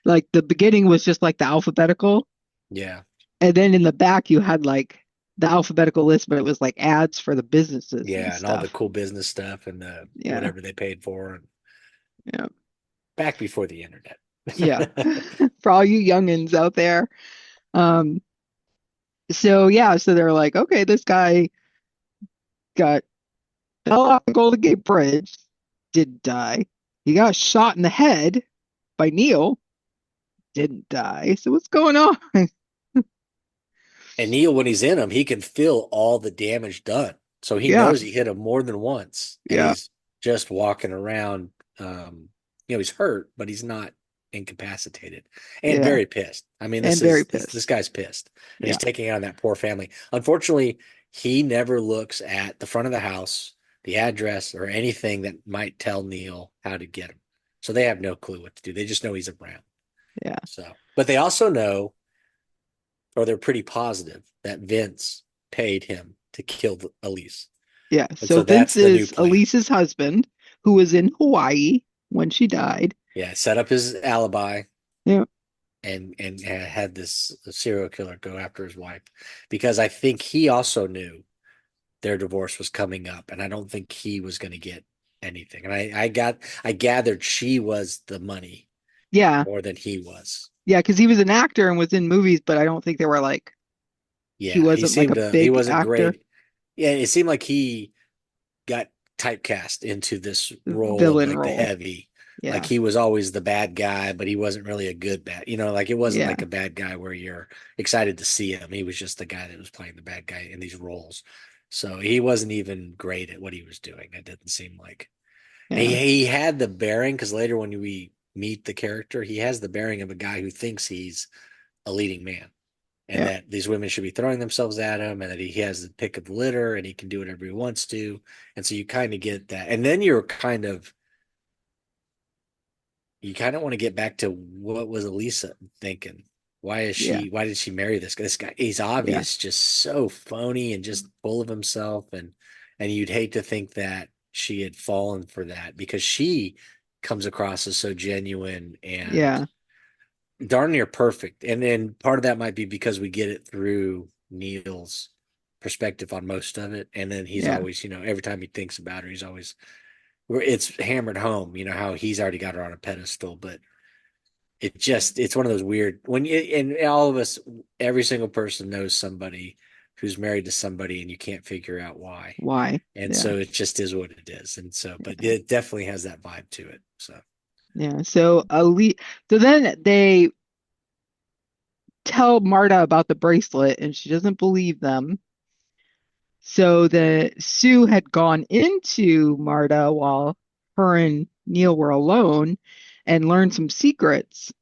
Like the beginning was just like the alphabetical, Yeah. and then in the back you had like the alphabetical list, but it was like ads for the businesses and Yeah. And all the stuff. cool business stuff and the Yeah, whatever they paid for. And yeah, back before the internet. yeah. For all you youngins out there. Um, so yeah, so they're like, okay, this guy got fell off the Golden Gate Bridge, didn't die. He got shot in the head by Neil, didn't die. So what's going on? And Neil, when he's in him, he can feel all the damage done. So he Yeah, knows he hit him more than once, and yeah, he's just walking around. He's hurt, but he's not incapacitated and yeah, very pissed. I mean, and very this pissed. guy's pissed, and Yeah, he's taking out that poor family. Unfortunately, he never looks at the front of the house, the address, or anything that might tell Neil how to get him. So they have no clue what to do. They just know he's around. yeah, So, but they also know, or they're pretty positive that Vince paid him to kill Elise. yeah. And So so Vince that's the new is plan. Elise's husband, who was in Hawaii when she died. Yeah, set up his alibi Yeah, and had this serial killer go after his wife because I think he also knew their divorce was coming up and I don't think he was going to get anything. And I gathered she was the money yeah, more than he was. yeah, because he was an actor and was in movies, but I don't think they were like he Yeah, wasn't like a he big wasn't actor, great. Yeah, it seemed like he got typecast into this role of villain like the role. heavy. Like Yeah, he was always the bad guy, but he wasn't really a good bad. Like it wasn't yeah, like a bad guy where you're excited to see him. He was just the guy that was playing the bad guy in these roles. So he wasn't even great at what he was doing. It didn't seem like. And yeah, he had the bearing because later when we meet the character, he has the bearing of a guy who thinks he's a leading man and yeah, that these women should be throwing themselves at him and that he has the pick of the litter and he can do whatever he wants to. And so you kind of get that. And then you kind of want to get back to what was Elisa thinking Yeah. why did she marry this guy? This guy, he's Yeah. obvious, just so phony and just full of himself. And you'd hate to think that she had fallen for that because she comes across as so genuine and Yeah. darn near perfect. And then part of that might be because we get it through Neil's perspective on most of it. And then he's Yeah. always, every time he thinks about her, he's always, where it's hammered home, how he's already got her on a pedestal, but it's one of those weird when you, and all of us, every single person knows somebody who's married to somebody and you can't figure out why. Why? And Yeah. so it just is what it is. And so, but Yeah. it definitely has that vibe to it. So, Yeah. So then they tell Marta about the bracelet and she doesn't believe them. So the Sue had gone into Marta while her and Neil were alone and learned some secrets.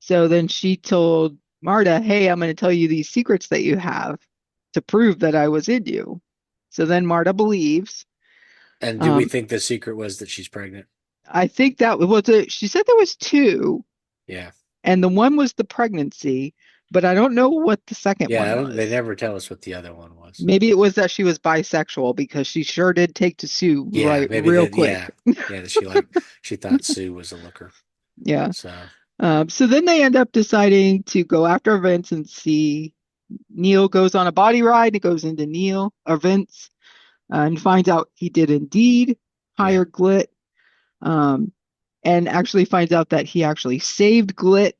So then she told Marta, "Hey, I'm going to tell you these secrets that you have to prove that I was in you." So then Marta believes. and do we Um, think the secret was that she's pregnant? I think that was it. She said there was two, Yeah. and the one was the pregnancy, but I don't know what the second Yeah. one They was. never tell us what the other one was. Maybe it was that she was bisexual because she sure did take to Sue Yeah. right Maybe real that. Yeah. quick. Yeah. That she thought Sue was a looker. Yeah. So, So then they end up deciding to go after Vince and see. Neil goes on a body ride. It goes into Neil or Vince and finds out he did indeed yeah. hire Glit. Um, and actually finds out that he actually saved Glit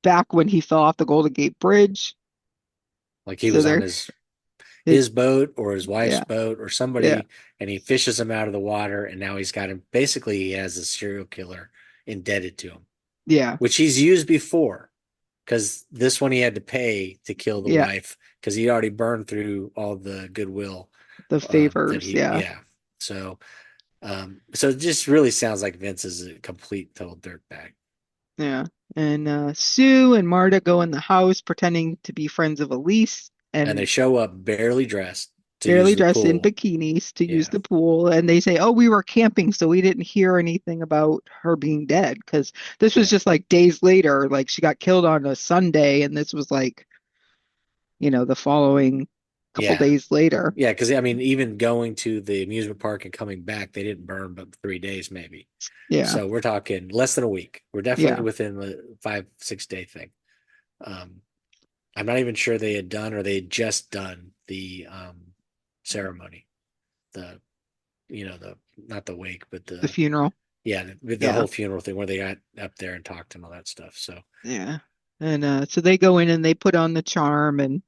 back when he fell off the Golden Gate Bridge. Like he So was on there, his his boat or his wife's yeah, boat or yeah, somebody, and he fishes him out of the water, and now he's got him. Basically, he has a serial killer indebted to him, yeah, which he's used before. Because this one he had to pay to kill the yeah. wife because he already burned through all the goodwill The that favors, he, yeah, yeah. So, so it just really sounds like Vince is a complete total dirtbag. yeah. And Sue and Marta go in the house pretending to be friends of Elise And they and show up barely dressed to use barely the dressed in pool. bikinis to use Yeah, the pool. And they say, "Oh, we were camping, so we didn't hear anything about her being dead." Because this was yeah, just like days later. Like she got killed on a Sunday, and this was like, the following couple yeah. days later. Yeah, because I mean, even going to the amusement park and coming back, they didn't burn but 3 days maybe. Yeah, So we're talking less than a week. We're definitely yeah. within the 5, 6 day thing. Um, I'm not even sure they had done or they had just done the ceremony. The the not the wake, but The funeral. the Yeah, whole funeral thing where they got up there and talked and all that stuff. So yeah. And so they go in and they put on the charm and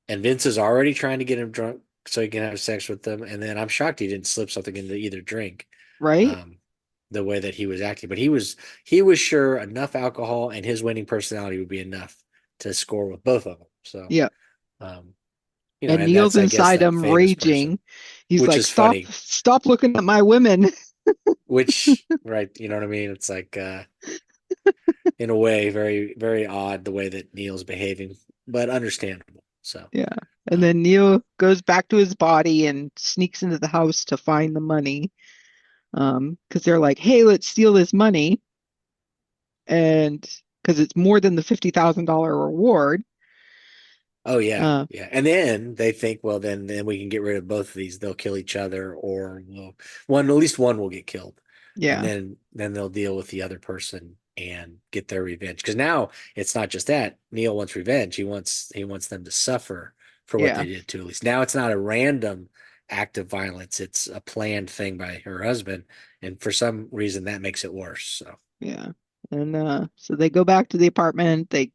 and Vince is already trying to get him drunk so he can have sex with them. And then I'm shocked he didn't slip something into either drink. right. Um, the way that he was acting, but he was sure enough alcohol and his winning personality would be enough to score with both of them. So, Yeah. um, And and Neil's that's I guess inside that him famous person, raging. He's which like, is "Stop, funny. stop looking at my women." Which right, you know what I mean? It's like in a way very very odd the way that Neil's behaving, but understandable. So, Yeah. And um, then Neil goes back to his body and sneaks into the house to find the money. Because they're like, "Hey, let's steal this money." And because it's more than the $50,000 reward. oh yeah, Uh, yeah. And then they think, well, then we can get rid of both of these. They'll kill each other, or at least one will get killed, and yeah, then they'll deal with the other person and get their revenge. Because now it's not just that Neil wants revenge. He wants them to suffer for what yeah, they did to Elise. Now it's not a random act of violence. It's a planned thing by her husband, and for some reason that makes it worse. So yeah. And so they go back to the apartment, they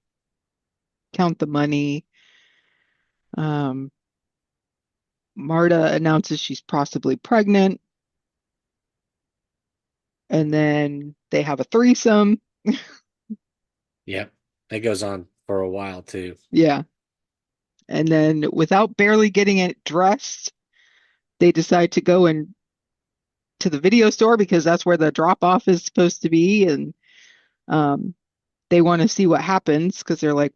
count the money. Um, Marta announces she's possibly pregnant, and then they have a threesome. yep, that goes on for a while too. Yeah. And then without barely getting it dressed, they decide to go in to the video store because that's where the drop off is supposed to be. And um, they want to see what happens because they're like,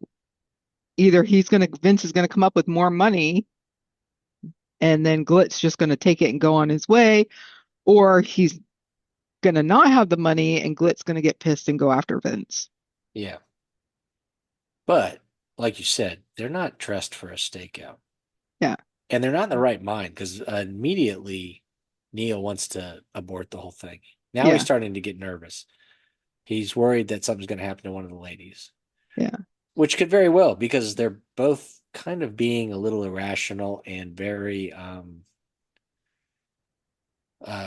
either Vince is gonna come up with more money and then Glit's just gonna take it and go on his way, or he's gonna not have the money and Glit's gonna get pissed and go after Vince. Yeah. But like you said, they're not dressed for a stakeout. Yeah. And they're not in the right mind because immediately Neil wants to abort the whole thing. Now he's Yeah. starting to get nervous. He's worried that something's going to happen to one of the ladies, Yeah. which could very well because they're both kind of being a little irrational and very.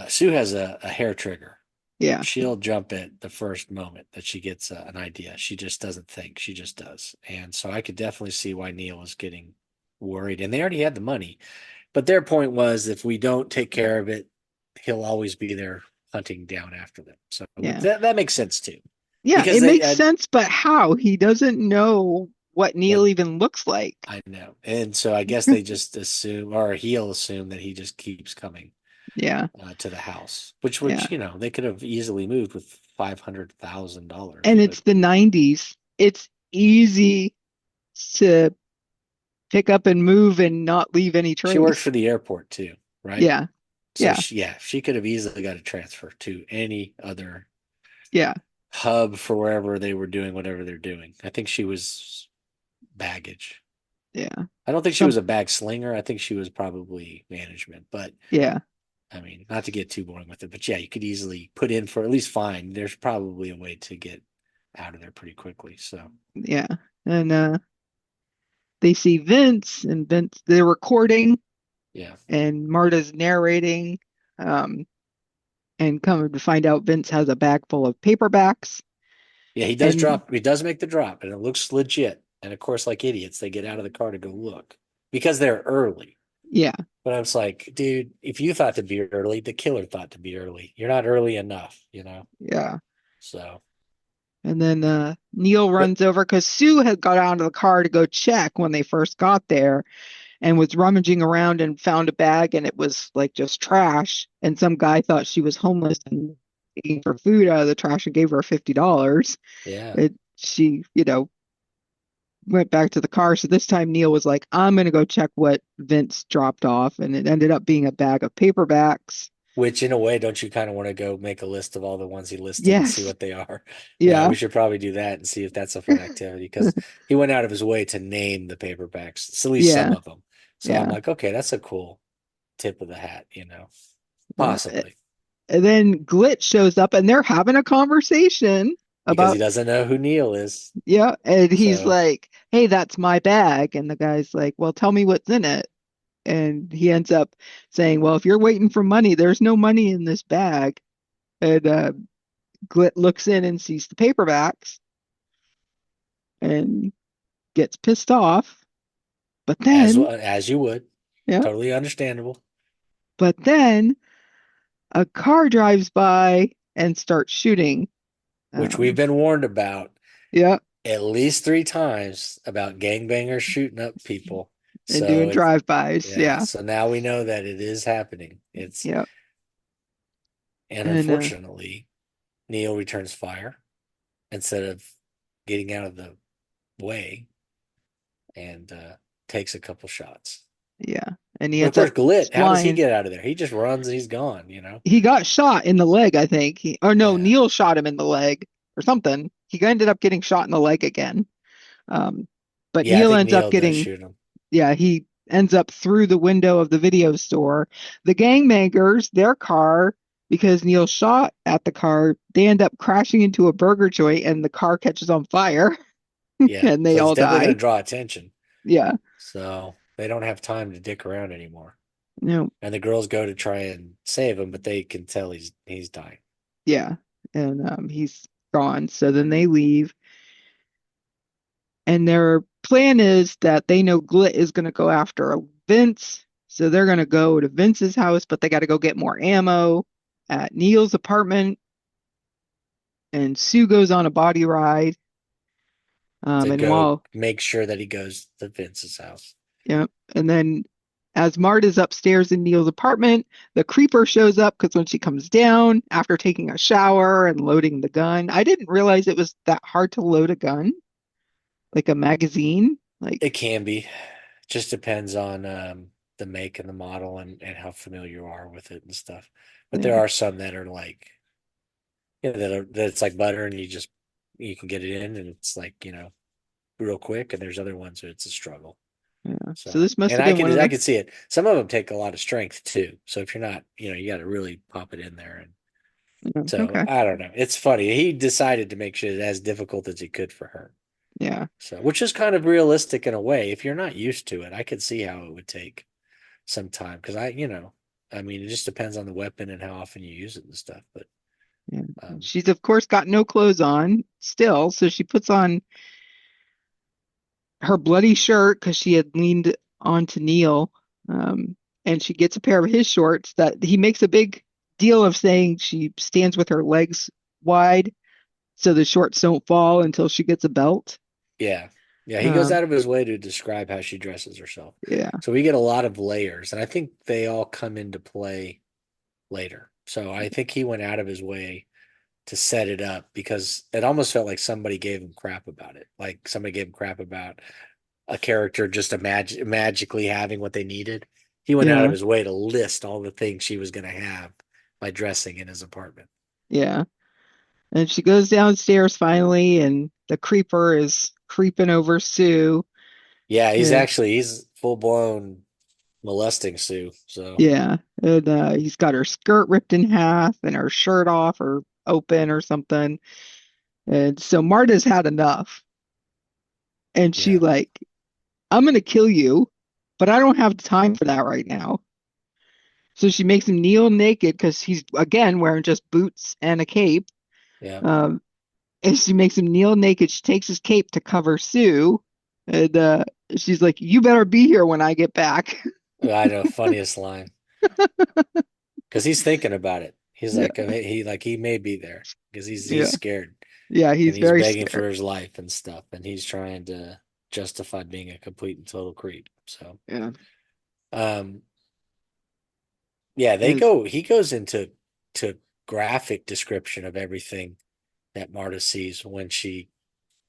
Sue has a hair trigger. Yeah. She'll jump at the first moment that she gets an idea. She just doesn't think. She just does. And so I could definitely see why Neil was getting worried. And they already had the money. But their point was if we don't take care of it, he'll always be there hunting down after them. So which Yeah. that makes sense too. Yeah. Because It they makes sense, but how? He doesn't know what what Neil even looks like. I know. And so I guess they just assume or he'll assume that he just keeps coming Yeah. to the house, which Yeah. they could have easily moved with $500,000, And but it's the 90s. It's easy to pick up and move and not leave any she worked trace. for the airport too, right? Yeah. So Yeah. she could have easily got a transfer to any other Yeah. hub for wherever they were doing whatever they're doing. I think she was baggage. Yeah. I don't think she Some was a bag slinger. I think she was probably management. But yeah. I mean, not to get too boring with it, but yeah, you could easily put in for at least fine. There's probably a way to get out of there pretty quickly. So Yeah. And they see Vince and Vince they're recording yeah. and Marta's narrating. Um and come to find out Vince has a bag full of paperbacks. Yeah, And he does make the drop and it looks legit. And of course, like idiots, they get out of the car to go look because they're early. yeah. But I was like, dude, if you thought to be early, the killer thought to be early. You're not early enough, you know? Yeah. So, And then Neil but runs over because Sue had got out of the car to go check when they first got there and was rummaging around and found a bag and it was like just trash. And some guy thought she was homeless and eating for food out of the trash and gave her $50. yeah, She went back to the car. So this time Neil was like, I'm going to go check what Vince dropped off. And it ended up being a bag of paperbacks. which in a way, don't you kind of want to go make a list of all the ones he listed and see Yes. what they are? Yeah, Yeah. we should probably do that and see if that's a fun activity because he went out of his way to name the paperbacks, at least some Yeah. of them. So I'm Yeah. like, okay, that's a cool tip of the hat, Yeah. possibly And then Glitch shows up and they're having a conversation because he about, doesn't know who Neil is. yeah. And he's So like, hey, that's my bag. And the guy's like, well, tell me what's in it. And he ends up saying, well, if you're waiting for money, there's no money in this bag. And Glit looks in and sees the paperbacks and gets pissed off. But then, as you would, yeah, totally understandable. but then a car drives by and starts shooting. Which we've Um, been warned about yeah, at least 3 times about gangbangers shooting up people. and doing So it's drive-bys. yeah. Yeah, So now we know that it is happening. It's yeah, and and unfortunately, Neil returns fire instead of getting out of the way and takes a couple shots. yeah, and he But of ends course, up Glit, how does he flying. get out of there? He just runs and he's gone. He got shot in the leg, I think. Or no, Yeah. Neil shot him in the leg or something. He ended up getting shot in the leg again. Um, but Yeah, I Neil think ends up Neil does getting, shoot him. yeah, he ends up through the window of the video store. The gangbangers, their car, because Neil shot at the car, they end up crashing into a burger joint and the car catches on fire Yeah. and they So it's all definitely going die. to draw attention. Yeah. So they don't have time to dick around anymore. No. And the girls go to try and save him, but they can tell he's dying. Yeah. And he's gone. So then they leave. And their plan is that they know Glit is going to go after Vince. So they're going to go to Vince's house, but they got to go get more ammo at Neil's apartment. And Sue goes on a body ride. To And go while, make sure that he goes to Vince's house. yeah, and then as Mart is upstairs in Neil's apartment, the creeper shows up because when she comes down after taking a shower and loading the gun, I didn't realize it was that hard to load a gun, like a magazine. Like, It can be. Just depends on the make and the model and how familiar you are with it and stuff. But there yeah, are some that are like, that it's like butter and you can get it in and it's like, real quick, and there's other ones where it's a struggle. Yeah. So So, this must and have been one of I the. could see it. Some of them take a lot of strength too. So if you're not, you got to really pop it in there. And Yeah, so okay. I don't know. It's funny. He decided to make shit as difficult as he could for her. Yeah. So, which is kind of realistic in a way. If you're not used to it, I could see how it would take some time because I mean, it just depends on the weapon and how often you use it and stuff. But Yeah. um, She's of course got no clothes on still, so she puts on her bloody shirt because she had leaned onto Neil, and she gets a pair of his shorts that he makes a big deal of saying she stands with her legs wide so the shorts don't fall until she gets a belt. yeah, yeah, he goes Um, out of his way to describe how she dresses herself. yeah, So we get a lot of layers, and I think they all come into play later. So I think he went out of his way to set it up because it almost felt like somebody gave him crap about it. Like somebody gave him crap about a character just magically having what they needed. He went out of yeah, his way to list all the things she was going to have by dressing in his apartment. yeah. And she goes downstairs finally, and the creeper is creeping over Sue. Yeah, And he's full blown molesting Sue. So yeah, and he's got her skirt ripped in half and her shirt off or open or something. And so Marta's had enough. And she yeah, like, I'm gonna kill you, but I don't have time for that right now. So she makes him kneel naked because he's again wearing just boots and a cape. yeah. Um, and she makes him kneel naked. She takes his cape to cover Sue, and she's like, "You better be here when I get back." I know, funniest line because he's thinking about it. He's Yeah, like he may be there because he's yeah, scared yeah. and He's he's very begging scared. for his life and stuff, and he's trying to justify being a complete and total creep. So, Yeah, um, yeah, and he goes into to graphic description of everything that Marta sees when she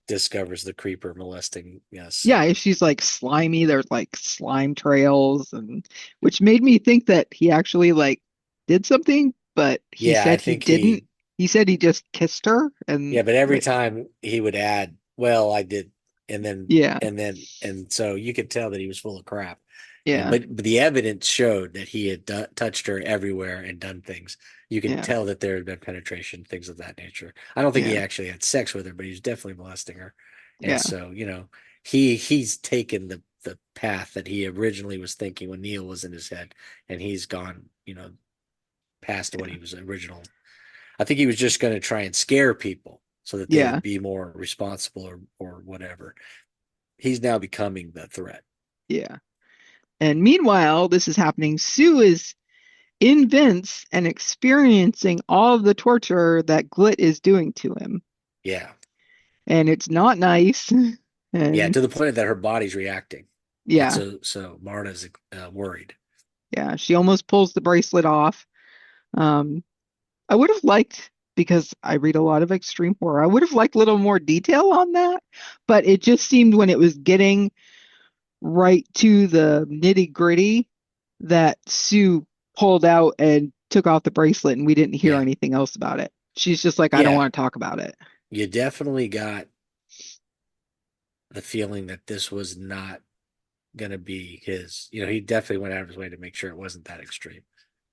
discovers the creeper molesting yeah, Sue. if she's like slimy, there's like slime trails, and which made me think that he actually like did something, but he Yeah, I said he think didn't. He said he just kissed her, yeah, and but every like, time he would add, well, I did, and then yeah, and so you could tell that he was full of crap. And yeah, but the evidence showed that he had touched her everywhere and done things. You could yeah, tell that there had been penetration, things of that nature. I don't think he yeah, actually had sex with her, but he was definitely molesting her. And yeah, so, he's taken the path that he originally was thinking when Neil was in his head, and he's gone, past what yeah, he was original. I think he was just going to try and scare people so that they yeah, would be more responsible or whatever. He's now becoming the threat. yeah. And meanwhile, this is happening. Sue is in Vince and experiencing all of the torture that Glit is doing to him, Yeah. and it's not nice. Yeah, And to the point that her body's reacting. And yeah, so Marta's worried. yeah, she almost pulls the bracelet off. Um, I would have liked, because I read a lot of extreme horror, I would have liked a little more detail on that, but it just seemed when it was getting right to the nitty-gritty that Sue pulled out and took off the bracelet and we didn't hear Yeah. anything else about it. She's just like, I don't Yeah. want to talk about it. You definitely got the feeling that this was not going to be his. He definitely went out of his way to make sure it wasn't that extreme.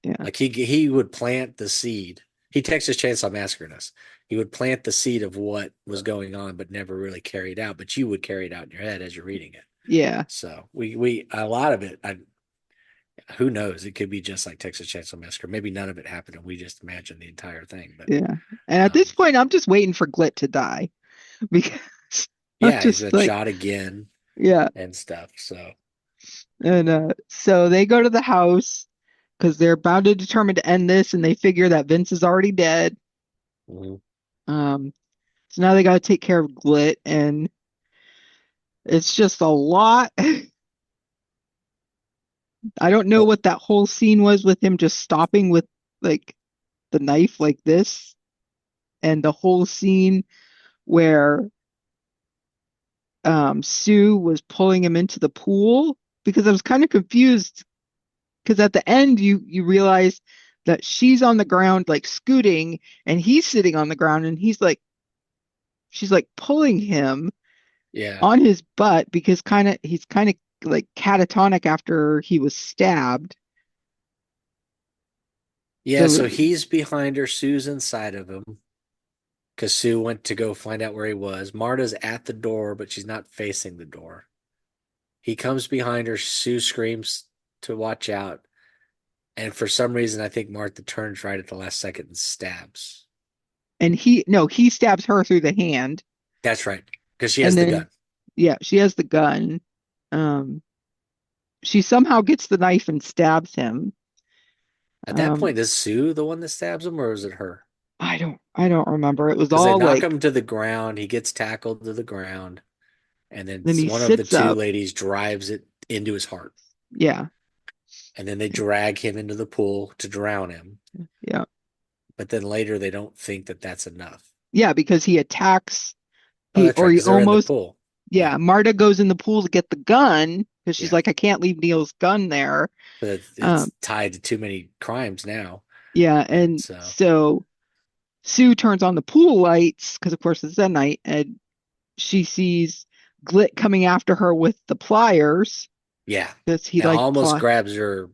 Yeah. Like he would plant the seed. He Texas Chainsaw Massacred us. He would plant the seed of what was going on, but never really carried out. But you would carry it out in your head as you're reading it. Yeah. So we a lot of it. Who knows? It could be just like Texas Chainsaw Massacre. Maybe none of it happened, and we just imagined the entire thing. But Yeah. And at this um, point, I'm just waiting for Glit to die because I'm yeah, he's just been like, shot again yeah. and stuff. So And so they go to the house because they're bound to determine to end this, and they figure that Vince is already dead. mhm. Um, so now they got to take care of Glit, and it's just a lot. I don't know Well, what that whole scene was with him just stopping with like the knife like this, and the whole scene where Sue was pulling him into the pool because I was kind of confused because at the end you realize that she's on the ground like scooting and he's sitting on the ground and she's like pulling him. Yeah. on his butt because he's kind of like catatonic after he was stabbed. Yeah, So so he's behind her. Sue's inside of him because Sue went to go find out where he was. Marta's at the door, but she's not facing the door. He comes behind her. Sue screams to watch out. And for some reason, I think Martha turns right at the last second and stabs. and he no, he stabs her through the hand, That's right, because she and has the then gun. yeah, she has the gun. Um, she somehow gets the knife and stabs him. At that Um, point, is Sue the one that stabs him, or is it her? I don't remember. It was Because they all knock like him to the ground. He gets tackled to the ground. And then then he one of the sits two up. ladies drives it into his heart. Yeah, And then they drag him into the pool to drown him. yeah, But then later they don't think that that's enough. yeah, because he attacks Oh, he that's or right, he because they're in the almost pool. yeah. Yeah, Marta goes in the pool to get the gun because she's yeah. like, I can't leave Neil's gun there. But Um, it's tied to too many crimes now. yeah, And and so, so Sue turns on the pool lights because, of course, it's at night, and she sees Glit coming after her with the pliers yeah. because he And like almost ply. grabs her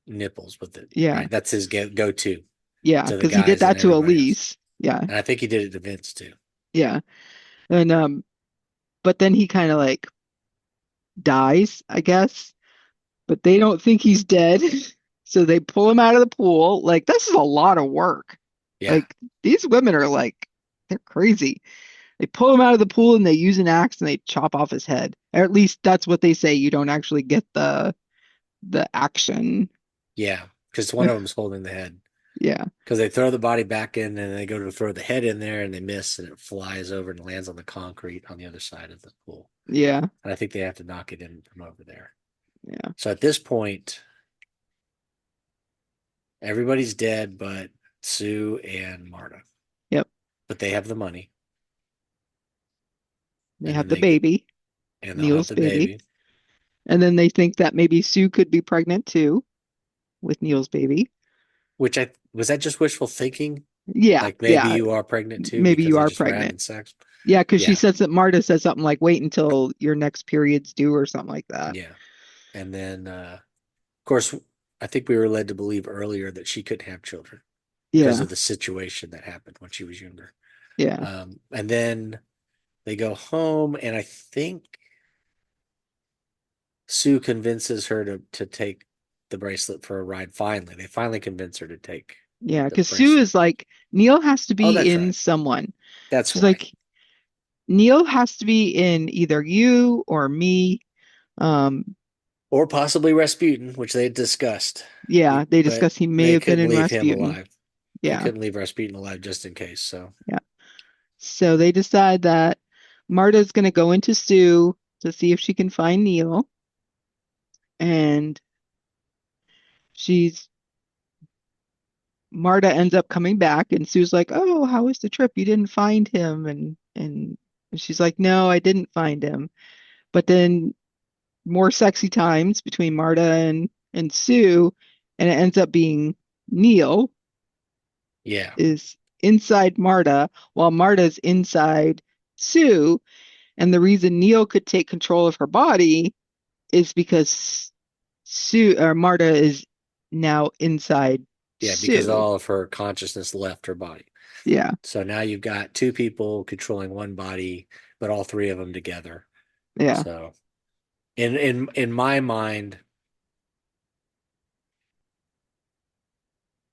nipples with it, Yeah, right? That's his go-to yeah, to the because he did guys and that to everybody else. Elise. Yeah, And I think he did it to Vince too. yeah, and but then he kind of like dies, I guess. But they don't think he's dead, so they pull him out of the pool. Like this is a lot of work. Yeah, Like these women are like they're crazy. They pull him out of the pool and they use an axe and they chop off his head. Or at least that's what they say. You don't actually get the action. yeah. Because one of them's holding the head. Yeah. Because they throw the body back in and they go to throw the head in there and they miss and it flies over and lands on the concrete on the other side of the pool. Yeah. And I think they have to knock it in from over there. Yeah. So at this point, everybody's dead but Sue and Marta. Yep. But they have the money They and have then the they get baby, and they'll have Neil's the baby. baby. And then they think that maybe Sue could be pregnant too with Neil's baby. Which I was that just wishful thinking? Yeah. Like maybe Yeah. you are pregnant too Maybe because you they are just were pregnant. having sex. Yeah, because she Yeah, says that Marta says something like, wait until your next period's due or something like that. yeah. And then of course I think we were led to believe earlier that she couldn't have children because Yeah. of the situation that happened when she was younger. Yeah. And then they go home, and I think Sue convinces her to take the bracelet for a ride. Finally, they finally convince her to take Yeah. the Because Sue bracelet. is like, Neil has to Oh, be that's in right. someone. That's She's why. like, Neil has to be in either you or me. Um, Or possibly Rasputin, which they had discussed. yeah, they But discuss he may they have been couldn't in leave him Rasputin. alive. They Yeah. couldn't leave Rasputin alive just in case. So, Yeah. So they decide that Marta's going to go into Sue to see if she can find Neil. And she's Marta ends up coming back and Sue's like, "Oh, how was the trip? You didn't find him." And she's like, "No, I didn't find him." But then more sexy times between Marta and Sue, and it ends up being Neil yeah. is inside Marta while Marta's inside Sue. And the reason Neil could take control of her body is because Sue or Marta is now inside Yeah. Because Sue. all of her consciousness left her body. Yeah, So now you've got two people controlling one body, but all three of them together. yeah, So in my mind,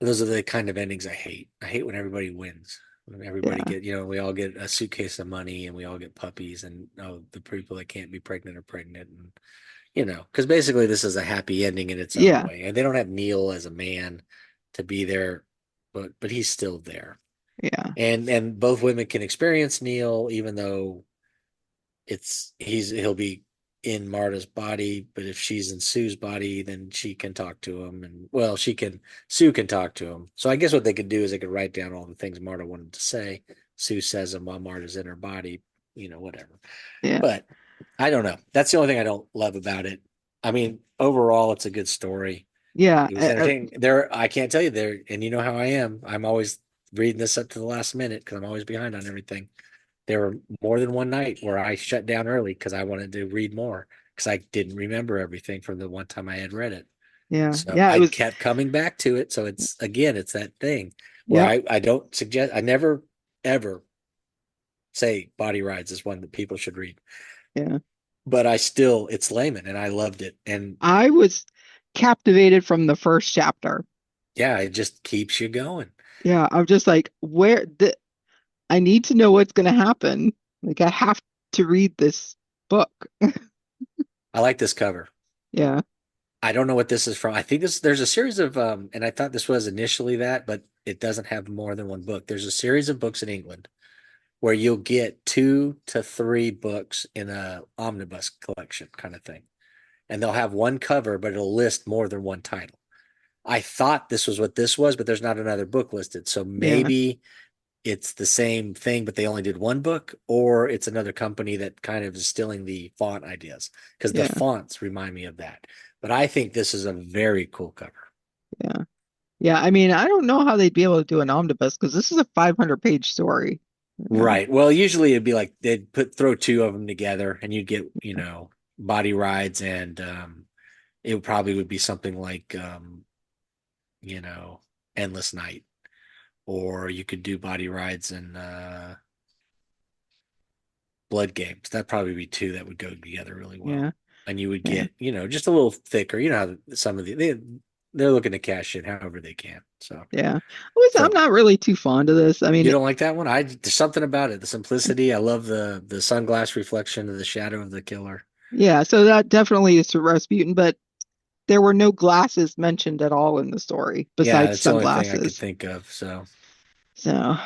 those are the kind of endings I hate. I hate when everybody wins. When everybody yeah, get, we all get a suitcase of money and we all get puppies and the people that can't be pregnant are pregnant and because basically this is a happy ending in its own yeah, way. And they don't have Neil as a man to be there, but he's still there. yeah, And both women can experience Neil even though he'll be in Marta's body, but if she's in Sue's body, then she can talk to him, and well, Sue can talk to him. So I guess what they could do is they could write down all the things Marta wanted to say. Sue says them while Marta's in her body, whatever. yeah, But I don't know. That's the only thing I don't love about it. I mean, overall, it's a good story. yeah. It was entertaining. I can't tell you there, and you know how I am. I'm always reading this up to the last minute because I'm always behind on everything. there were more than one night where I shut down early because I wanted to read more because I didn't remember everything from the one time I had read it. Yeah. So Yeah, it I was kept coming back to it. So it's again, it's that thing where yep. I don't suggest, I never ever say Body Rides is one that people should read, Yeah. but I still, it's Layman and I loved it. And I was captivated from the first chapter. yeah, it just keeps you going. Yeah, I'm just like, I need to know what's going to happen. Like, I have to read this book. I like this cover. Yeah, I don't know what this is from. I think there's a series of and I thought this was initially that, but it doesn't have more than one book. There's a series of books in England where you'll get 2 to 3 books in a omnibus collection kind of thing. And they'll have one cover, but it'll list more than one title. I thought this was what this was, but there's not another book listed. So yeah, maybe it's the same thing, but they only did one book, or it's another company that kind of is stealing the font ideas because the yeah, fonts remind me of that. But I think this is a very cool cover. yeah. Yeah, I mean, I don't know how they'd be able to do an omnibus because this is a 500-page story. Right. Well, usually it'd be like they'd throw 2 of them together and you'd get, body rides and it probably would be something like you know, Endless Night. Or you could do body rides and blood games. That'd probably be 2 that would go together really well. Yeah, And you would yeah, get, just a little thicker. You know how some of they're looking to cash in however they can. So yeah. I'm so not really too fond of this. I you mean, don't like that one? There's something about it. The simplicity. I love the sunglass reflection of the shadow of the killer. yeah, so that definitely is to Rasputin, but there were no glasses mentioned at all in the story Yeah, besides that's the only thing I could sunglasses. think of. So, So,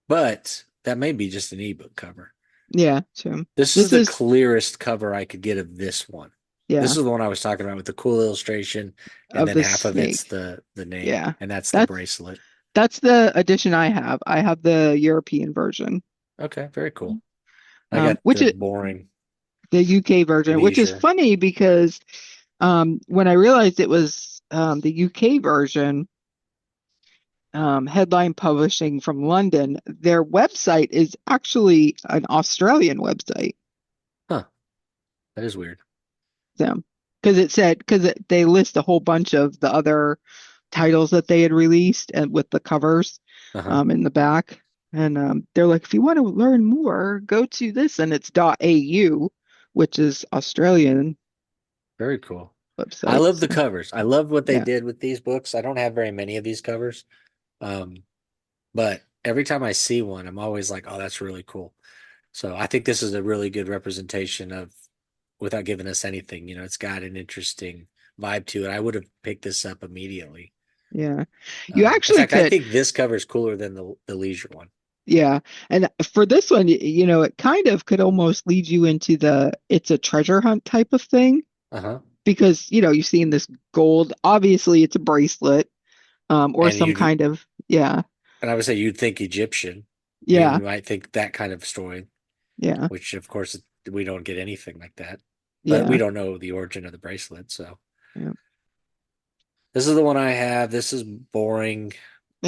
but that may be just an ebook cover. yeah, so This is this the is, clearest cover I could get of this one. This yeah, is the one I was talking about with the cool illustration, and of then the half of it's snake. the name, Yeah. and that's the That's bracelet. that's the edition I have. I have the European version. Okay, very cool. I got Which the is boring the UK version, which is leisure. funny because when I realized it was the UK version, Headline Publishing from London, their website is actually an Australian website. Huh, that is weird. So, they list a whole bunch of the other titles that they had released and with the covers Uh-huh. in the back. And they're like, if you want to learn more, go to this, and it's .au, which is Australian Very cool. I website. love the So covers. I love what they yeah, did with these books. I don't have very many of these covers. Um, but every time I see one, I'm always like, oh, that's really cool. So I think this is a really good representation of, without giving us anything, it's got an interesting vibe to it. I would have picked this up immediately. yeah. You In actually fact, I could, think this cover is cooler than the leisure one. yeah. And for this one, it kind of could almost lead you into the it's a treasure hunt type of thing Uh-huh. because you've seen this gold. Obviously, it's a bracelet, or And some you kind of yeah, and I would say you'd think Egyptian. You yeah, might think that kind of story, yeah, which of course we don't get anything like that. But we yeah, don't know the origin of the bracelet, so yeah, this is the one I have. This is boring.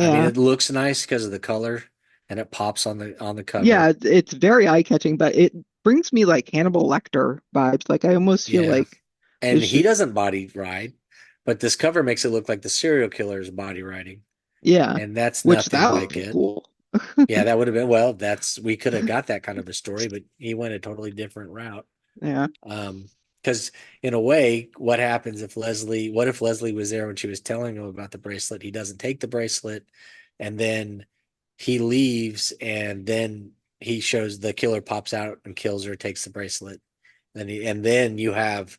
I mean, yeah. it looks nice because of the color and it pops on the Yeah, cover. it's very eye-catching, but it brings me like Hannibal Lecter vibes. Like I almost feel Yeah. like And this he should, doesn't body ride, but this cover makes it look like the serial killer is body riding. yeah, And that's which nothing that would like be it. cool. Yeah, that would have been, well, we could have got that kind of a story, but he went a totally different route. Yeah, Because in a way, what if Leslie was there when she was telling him about the bracelet? He doesn't take the bracelet, and then he leaves, and then he shows the killer pops out and kills her, takes the bracelet. And then you have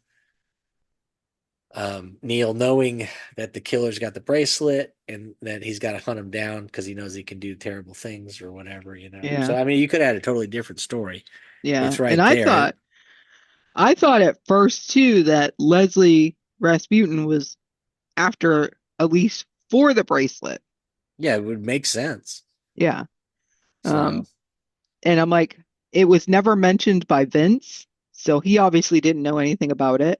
Neil knowing that the killer's got the bracelet and that he's got to hunt him down because he knows he can do terrible things or whatever. So yeah, I mean, you could have had a totally different story. yeah. It's And right I there. thought at first too that Leslie Rasputin was after Elise for the bracelet. Yeah, it would make sense. Yeah. So, Um, and I'm like, it was never mentioned by Vince, so he obviously didn't know anything about it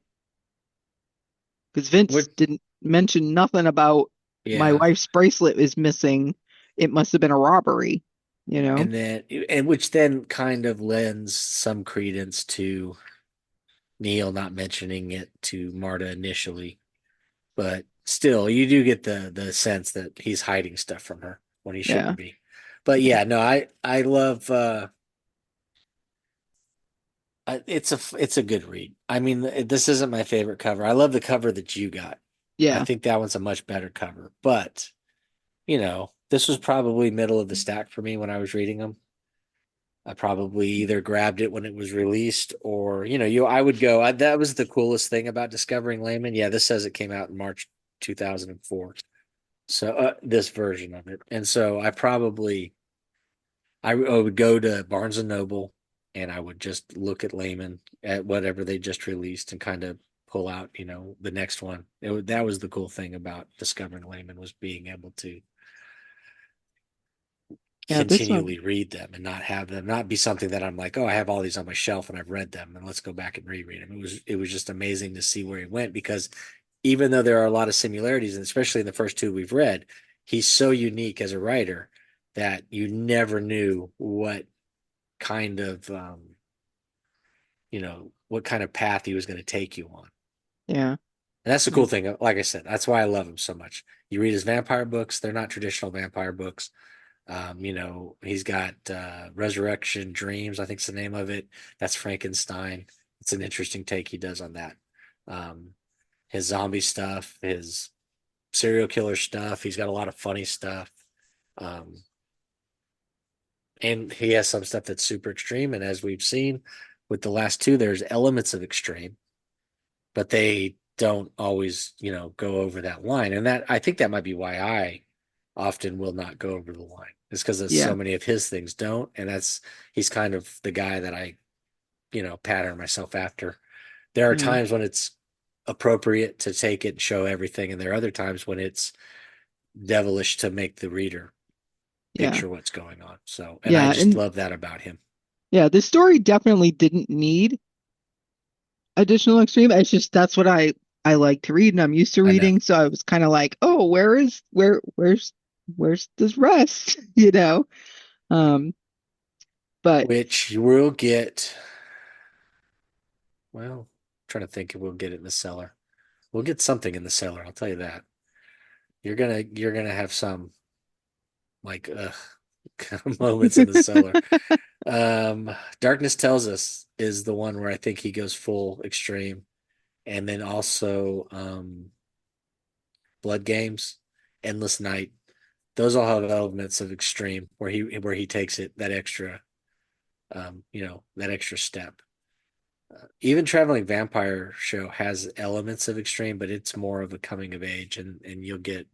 because Vince what? didn't mention nothing about my Yeah, wife's bracelet is missing. It must have been a robbery. you know? And then, and which then kind of lends some credence to Neil not mentioning it to Marta initially, but still, you do get the sense that he's hiding stuff from her when he Yeah. shouldn't be. But Yeah. yeah, no, I love it's a good read. I mean, this isn't my favorite cover. I love the cover that you got. I Yeah. think that one's a much better cover. But this was probably middle of the stack for me when I was reading them. I probably either grabbed it when it was released or, I would go, that was the coolest thing about discovering Layman. Yeah, this says it came out in March 2004. So, this version of it. And so I would go to Barnes and Noble and I would just look at Layman at whatever they just released and kind of pull out, the next one. That was the cool thing about discovering Layman was being able to Yeah. This one. continually read them and not have them not be something that I'm like, oh, I have all these on my shelf and I've read them and let's go back and reread them. It was just amazing to see where he went because even though there are a lot of similarities, and especially in the first two we've read, he's so unique as a writer that you never knew kind of what kind of path he was going to take you on. Yeah. And that's the Yeah. cool thing. Like I said, that's why I love him so much. You read his vampire books; they're not traditional vampire books. He's got Resurrection Dreams, I think is the name of it. That's Frankenstein. It's an interesting take he does on that. Um, his zombie stuff, his serial killer stuff. He's got a lot of funny stuff. Um, and he has some stuff that's super extreme. And as we've seen with the last two, there's elements of extreme, but they don't always, go over that line. And that I think that might be why I often will not go over the line. It's because so Yeah. many of his things don't. And he's kind of the guy that I, pattern myself after. There are Yeah. times when it's appropriate to take it and show everything. And there are other times when it's devilish to make the reader Yeah. picture what's going on. So, and I Yeah. just And love that about him. yeah, this story definitely didn't need additional extreme. It's just that's what I like to read and I'm used to I know. reading. So I was kind of like, oh, where's this rest? You know? Um, but Which we'll get, well, trying to think if we'll get it in the cellar. We'll get something in the cellar, I'll tell you that. You're gonna have some like kind of moments in the cellar. Um, Darkness Tells Us is the one where I think he goes full extreme. And then also Blood Games, Endless Night. Those all have elements of extreme where he takes it that extra step. Even Traveling Vampire Show has elements of extreme, but it's more of a coming of age, and you'll get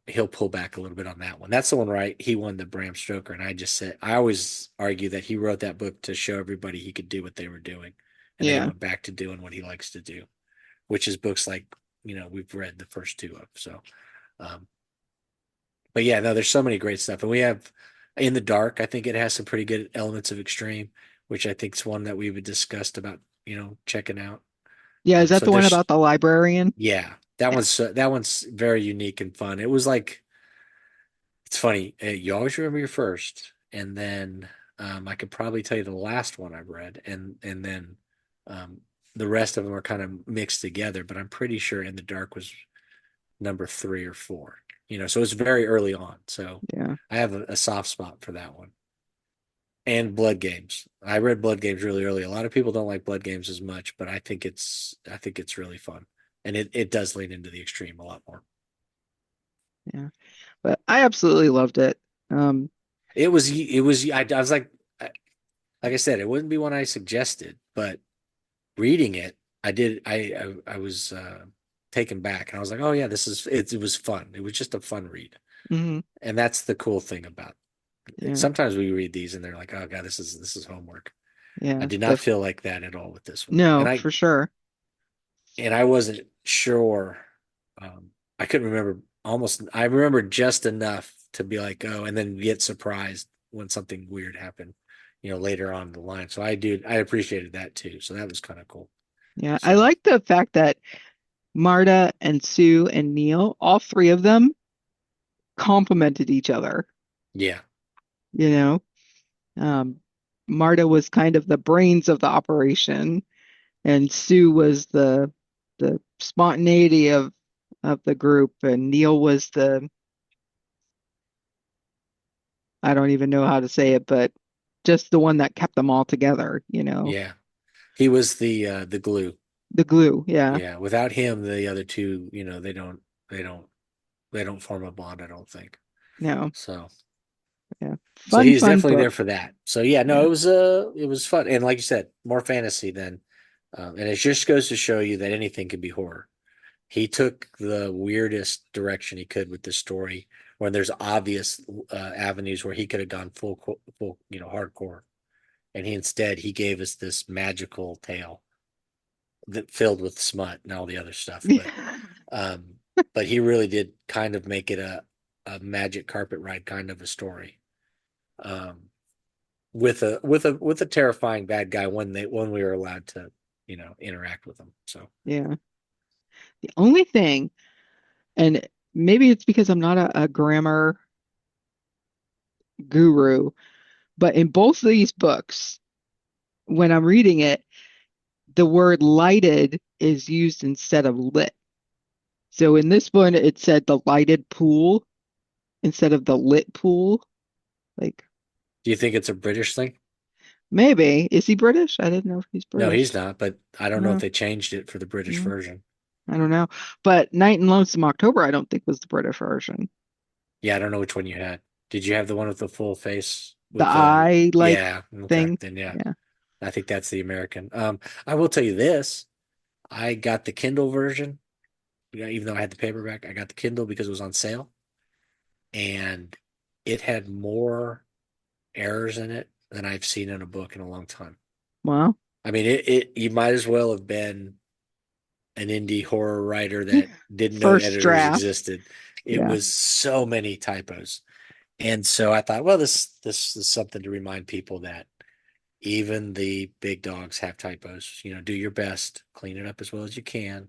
he'll pull back a little bit on that one. That's the one, right? He won the Bram Stoker, and I always argue that he wrote that book to show everybody he could do what they were doing, and then he yeah. went back to doing what he likes to do, which is books like we've read the first two of. So, um, but yeah, no, there's so many great stuff, and we have In the Dark. I think it has some pretty good elements of extreme, which I think is one that we've discussed about checking out. Yeah, is that So the one there's about the librarian? yeah, that one's very unique and fun. It was like it's funny. You always remember your first, and then I could probably tell you the last one I've read, and then um, the rest of them are kind of mixed together. But I'm pretty sure In the Dark was number three or four. So it's very early on. So Yeah. I have a soft spot for that one. And Blood Games. I read Blood Games really early. A lot of people don't like Blood Games as much, but I think it's really fun, and it does lean into the extreme a lot more. Yeah. But I absolutely loved it. Um, It was. I was like I said, it wouldn't be one I suggested, but reading it, I did. I was taken back, and I was like, oh yeah, it was fun. It was just a fun read, mhm, and that's the cool thing about it. yeah. Sometimes we read these, and they're like, oh god, this is homework. I Yeah. did not feel like that at all with this one, and No, I for sure. and I wasn't sure. I couldn't remember almost. I remember just enough to be like, oh, and then get surprised when something weird happened, later on the line. So I appreciated that too. So that was kind of cool. Yeah. I So like the fact that Marta and Sue and Neil, all three of them complimented each other. yeah, you know. Um, Marta was kind of the brains of the operation, and Sue was the spontaneity of the group, and Neil was the, I don't even know how to say it, but just the one that kept them all together, Yeah. He was the glue. the glue. Yeah, Yeah. Without him, the other two, they don't they don't form a bond, I don't think. no, So yeah, so fun, he's fun definitely there book. for that. So yeah, no, Yeah, it was fun. And like you said, more fantasy than and it just goes to show you that anything can be horror. He took the weirdest direction he could with this story, when there's obvious avenues where he could have gone full, hardcore, and he gave us this magical tale that filled with smut and all the other stuff. Um, but he really did kind of make it a magic carpet ride kind of a story, um, with a terrifying bad guy when we were allowed to interact with him. So yeah. The only thing, and maybe it's because I'm not a grammar guru, but in both of these books, when I'm reading it, the word lighted is used instead of lit. So in this one, it said the lighted pool instead of the lit pool. Like, do you think it's a British thing? maybe. Is he British? I didn't know if he's No, he's British. not, but I don't know if No, they changed it for the British no, version. I don't know. But Night in Lonesome October, I don't think was the British version. Yeah, I don't know which one you had. Did you have the one with the full face The with the eye like yeah, okay. thing. Then yeah. Yeah. I think that's the American. I will tell you this. I got the Kindle version. Yeah, even though I had the paperback, I got the Kindle because it was on sale, and it had more errors in it than I've seen in a book in a long time. Wow. I mean, it you might as well have been an indie horror writer that didn't know First editors draft. existed. It Yeah. was so many typos. And so I thought, well, this is something to remind people that even the big dogs have typos. Do your best, clean it up as well as you can.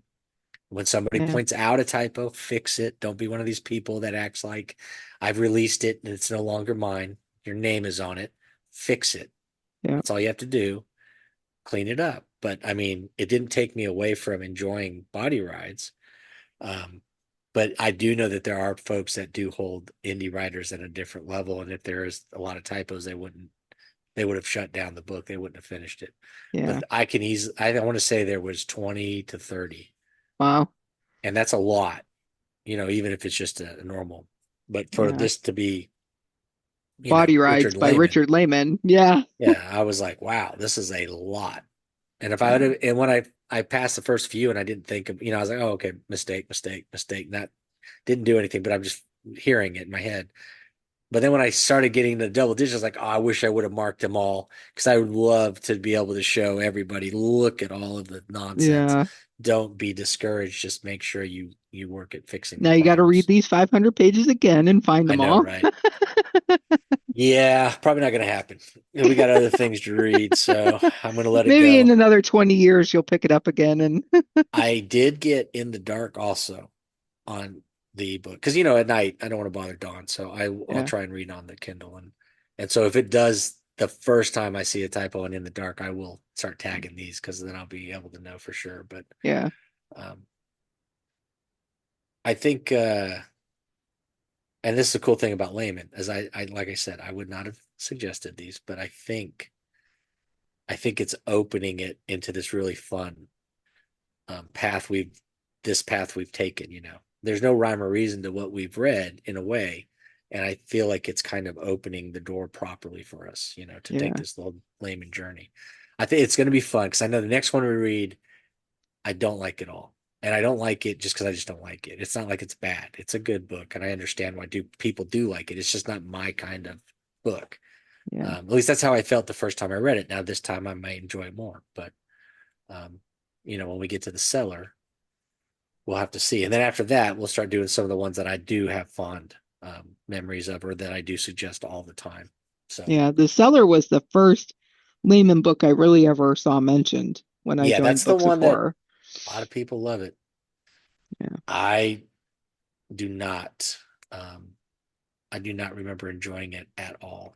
When somebody Yeah. points out a typo, fix it. Don't be one of these people that acts like I've released it and it's no longer mine. Your name is on it. Fix it. Yeah. That's all you have to do. Clean it up. But I mean, it didn't take me away from enjoying body rides. Um, but I do know that there are folks that do hold indie writers at a different level, and if there is a lot of typos, they would have shut down the book. They wouldn't have finished it. Yeah. But I want to say there was 20 to 30, Wow. and that's a lot, even if it's just a normal. But for Yeah. this to be, Body Richard Rides by Laymon, Richard Laymon. Yeah. yeah, I was like, wow, this is a lot. And if I would Yeah. have, and when I passed the first few and I didn't think of, I was like, oh, okay, mistake, mistake, mistake. That didn't do anything, but I'm just hearing it in my head. But then when I started getting the double digits, I was like, oh, I wish I would have marked them all, because I would love to be able to show everybody, look at all of the nonsense. Yeah. Don't be discouraged. Just make sure you work at fixing the Now you got to read problems. these 500 pages again and find I them know, all. right? Yeah, probably not going to happen. We got other things to read, so I'm going to let it Maybe in go. another 20 years you'll pick it up again and I did get In the Dark also on the book, because at night I don't want to bother Dawn, so I'll yeah. try and read on the Kindle, and so if it does the first time I see a typo and In the Dark, I will start tagging these, because then I'll be able to know for sure. But Yeah. um, I think, and this is the cool thing about Layman, as I like I said, I would not have suggested these, but I think it's opening it into this really fun path we've taken. There's no rhyme or reason to what we've read in a way, and I feel like it's kind of opening the door properly for us, to take Yeah. this little Layman journey. I think it's going to be fun, because I know the next one we read, I don't like it all. And I don't like it just because I just don't like it. It's not like it's bad. It's a good book, and I understand why people do like it. It's just not my kind of book. Yeah. At least that's how I felt the first time I read it. Now this time I might enjoy it more, but um, when we get to the cellar, we'll have to see. And then after that, we'll start doing some of the ones that I do have fond memories of, or that I do suggest all the time. So Yeah. The Cellar was the first Lehman book I really ever saw mentioned when I yeah, joined that's the Books of one that Horror. a lot of people love it. Yeah. I do not. Um, I do not remember enjoying it at all.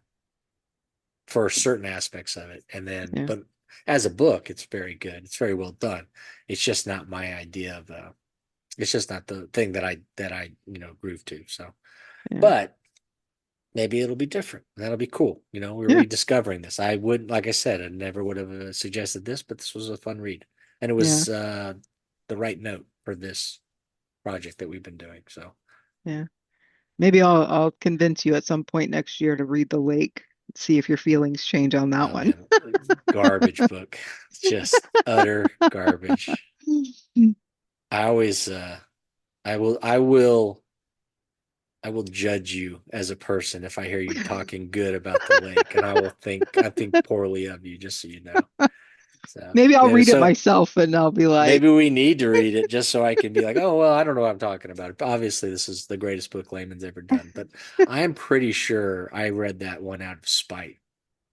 for certain aspects of it. And then, Yeah. but as a book, it's very good. It's very well done. It's just not my idea of it's just not the thing that I groove to. So, Yeah. but maybe it'll be different. That'll be cool. We're Yeah. rediscovering this. I would, like I said, I never would have suggested this, but this was a fun read, and it Yeah. was the right note for this project that we've been doing. So, Yeah. Maybe I'll convince you at some point next year to read The Lake. See if your feelings change on that oh one. man, garbage book, just utter garbage. I always, I will judge you as a person if I hear you talking good about the lake, and I think poorly of you, just so you know. So Maybe I'll yeah, read it so myself and I'll be like, maybe we need to read it just so I can be like, oh well, I don't know what I'm talking about. But obviously, this is the greatest book Layman's ever done, but I'm pretty sure I read that one out of spite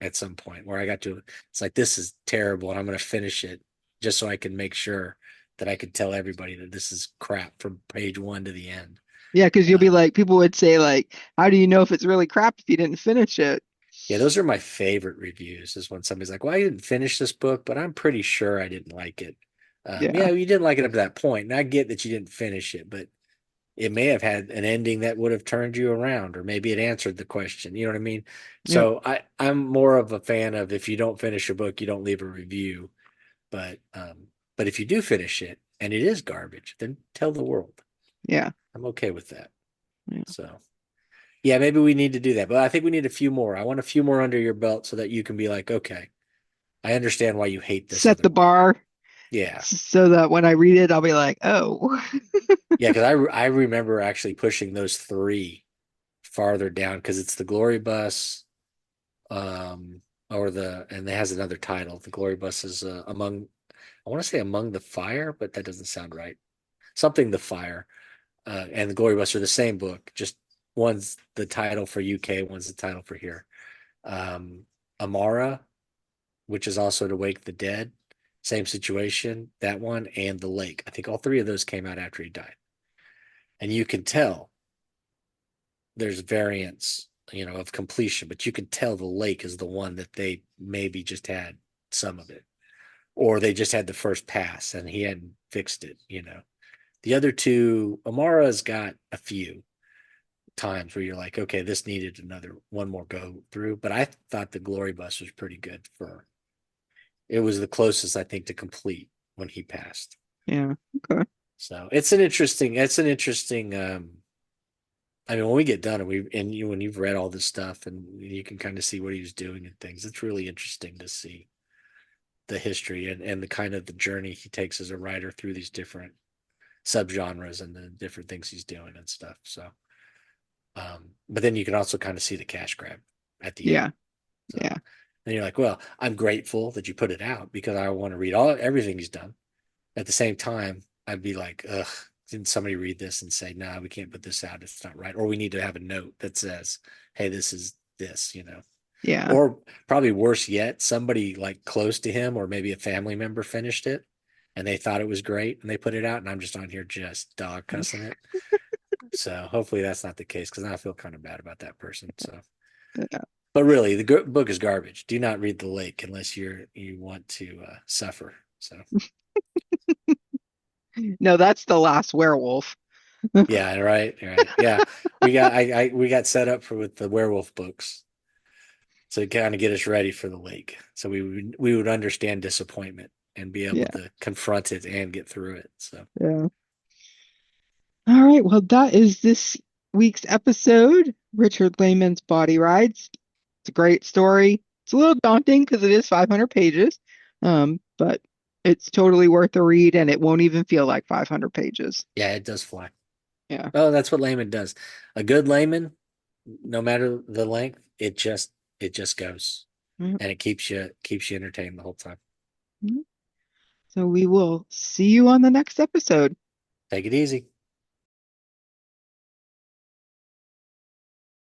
at some point where I got to. It's like this is terrible, and I'm going to finish it just so I can make sure that I could tell everybody that this is crap from page one to the end. yeah, because you'll be Um, like, people would say like, how do you know if it's really crap if you didn't finish it? Yeah, those are my favorite reviews is when somebody's like, well, I didn't finish this book, but I'm pretty sure I didn't like it. Yeah. Yeah, you didn't like it up to that point. And I get that you didn't finish it, but it may have had an ending that would have turned you around, or maybe it answered the question. You know what I mean? Yep. So I'm more of a fan of if you don't finish a book, you don't leave a review. But if you do finish it and it is garbage, then tell the world. Yeah. I'm okay with that. Yeah. So yeah, maybe we need to do that. But I think we need a few more. I want a few more under your belt so that you can be like, okay, I understand why you hate this Set other the book. bar Yeah. so that when I read it, I'll be like, oh, Yeah, because I remember actually pushing those three farther down because it's the Glory Bus, um, and it has another title. The Glory Bus is I want to say Among the Fire, but that doesn't sound right. Something the Fire, and the Glory Bus are the same book, just one's the title for UK, one's the title for here. Um, Amara, which is also To Wake the Dead. Same situation, that one, and The Lake. I think all three of those came out after he died. And you can tell there's variance, of completion, but you can tell The Lake is the one that they maybe just had some of it, or they just had the first pass and he hadn't fixed it. The other two, Amara's got a few times where you're like, okay, this needed one more go through, but I thought the Glory Bus was pretty good for it was the closest I think to complete when he passed. yeah. Okay. So it's an interesting. I mean, when we get done and when you've read all this stuff and you can kind of see what he was doing and things, it's really interesting to see the history and the kind of the journey he takes as a writer through these different subgenres and the different things he's doing and stuff. So, but then you can also kind of see the cash grab at the end. Yeah. So Yeah. then you're like, well, I'm grateful that you put it out because I want to read everything he's done. At the same time, I'd be like, ugh, didn't somebody read this and say, nah, we can't put this out. It's not right. Or we need to have a note that says, hey, this is this. Yeah. Or probably worse yet, somebody like close to him or maybe a family member finished it and they thought it was great and they put it out and I'm just on here just dog cussing it. So hopefully that's not the case because now I feel kind of bad about that person. So, Yeah. but really, the book is garbage. Do not read The Lake unless you want to suffer. So No, that's the last werewolf. yeah, right, right. Yeah, we got set up with the werewolf books to kind of get us ready for The Lake, so we would understand disappointment and be able Yeah. to confront it and get through it. So Yeah. All right. Well, that is this week's episode, Richard Laymon's Body Rides. It's a great story. It's a little daunting because it is 500 pages, but it's totally worth the read, and it won't even feel like 500 pages. yeah, it does fly. Yeah. Oh, that's what layman does. A good layman, no matter the length, it just goes Mhm. and it keeps you entertained the whole time. So we will see you on the next episode. Take it easy.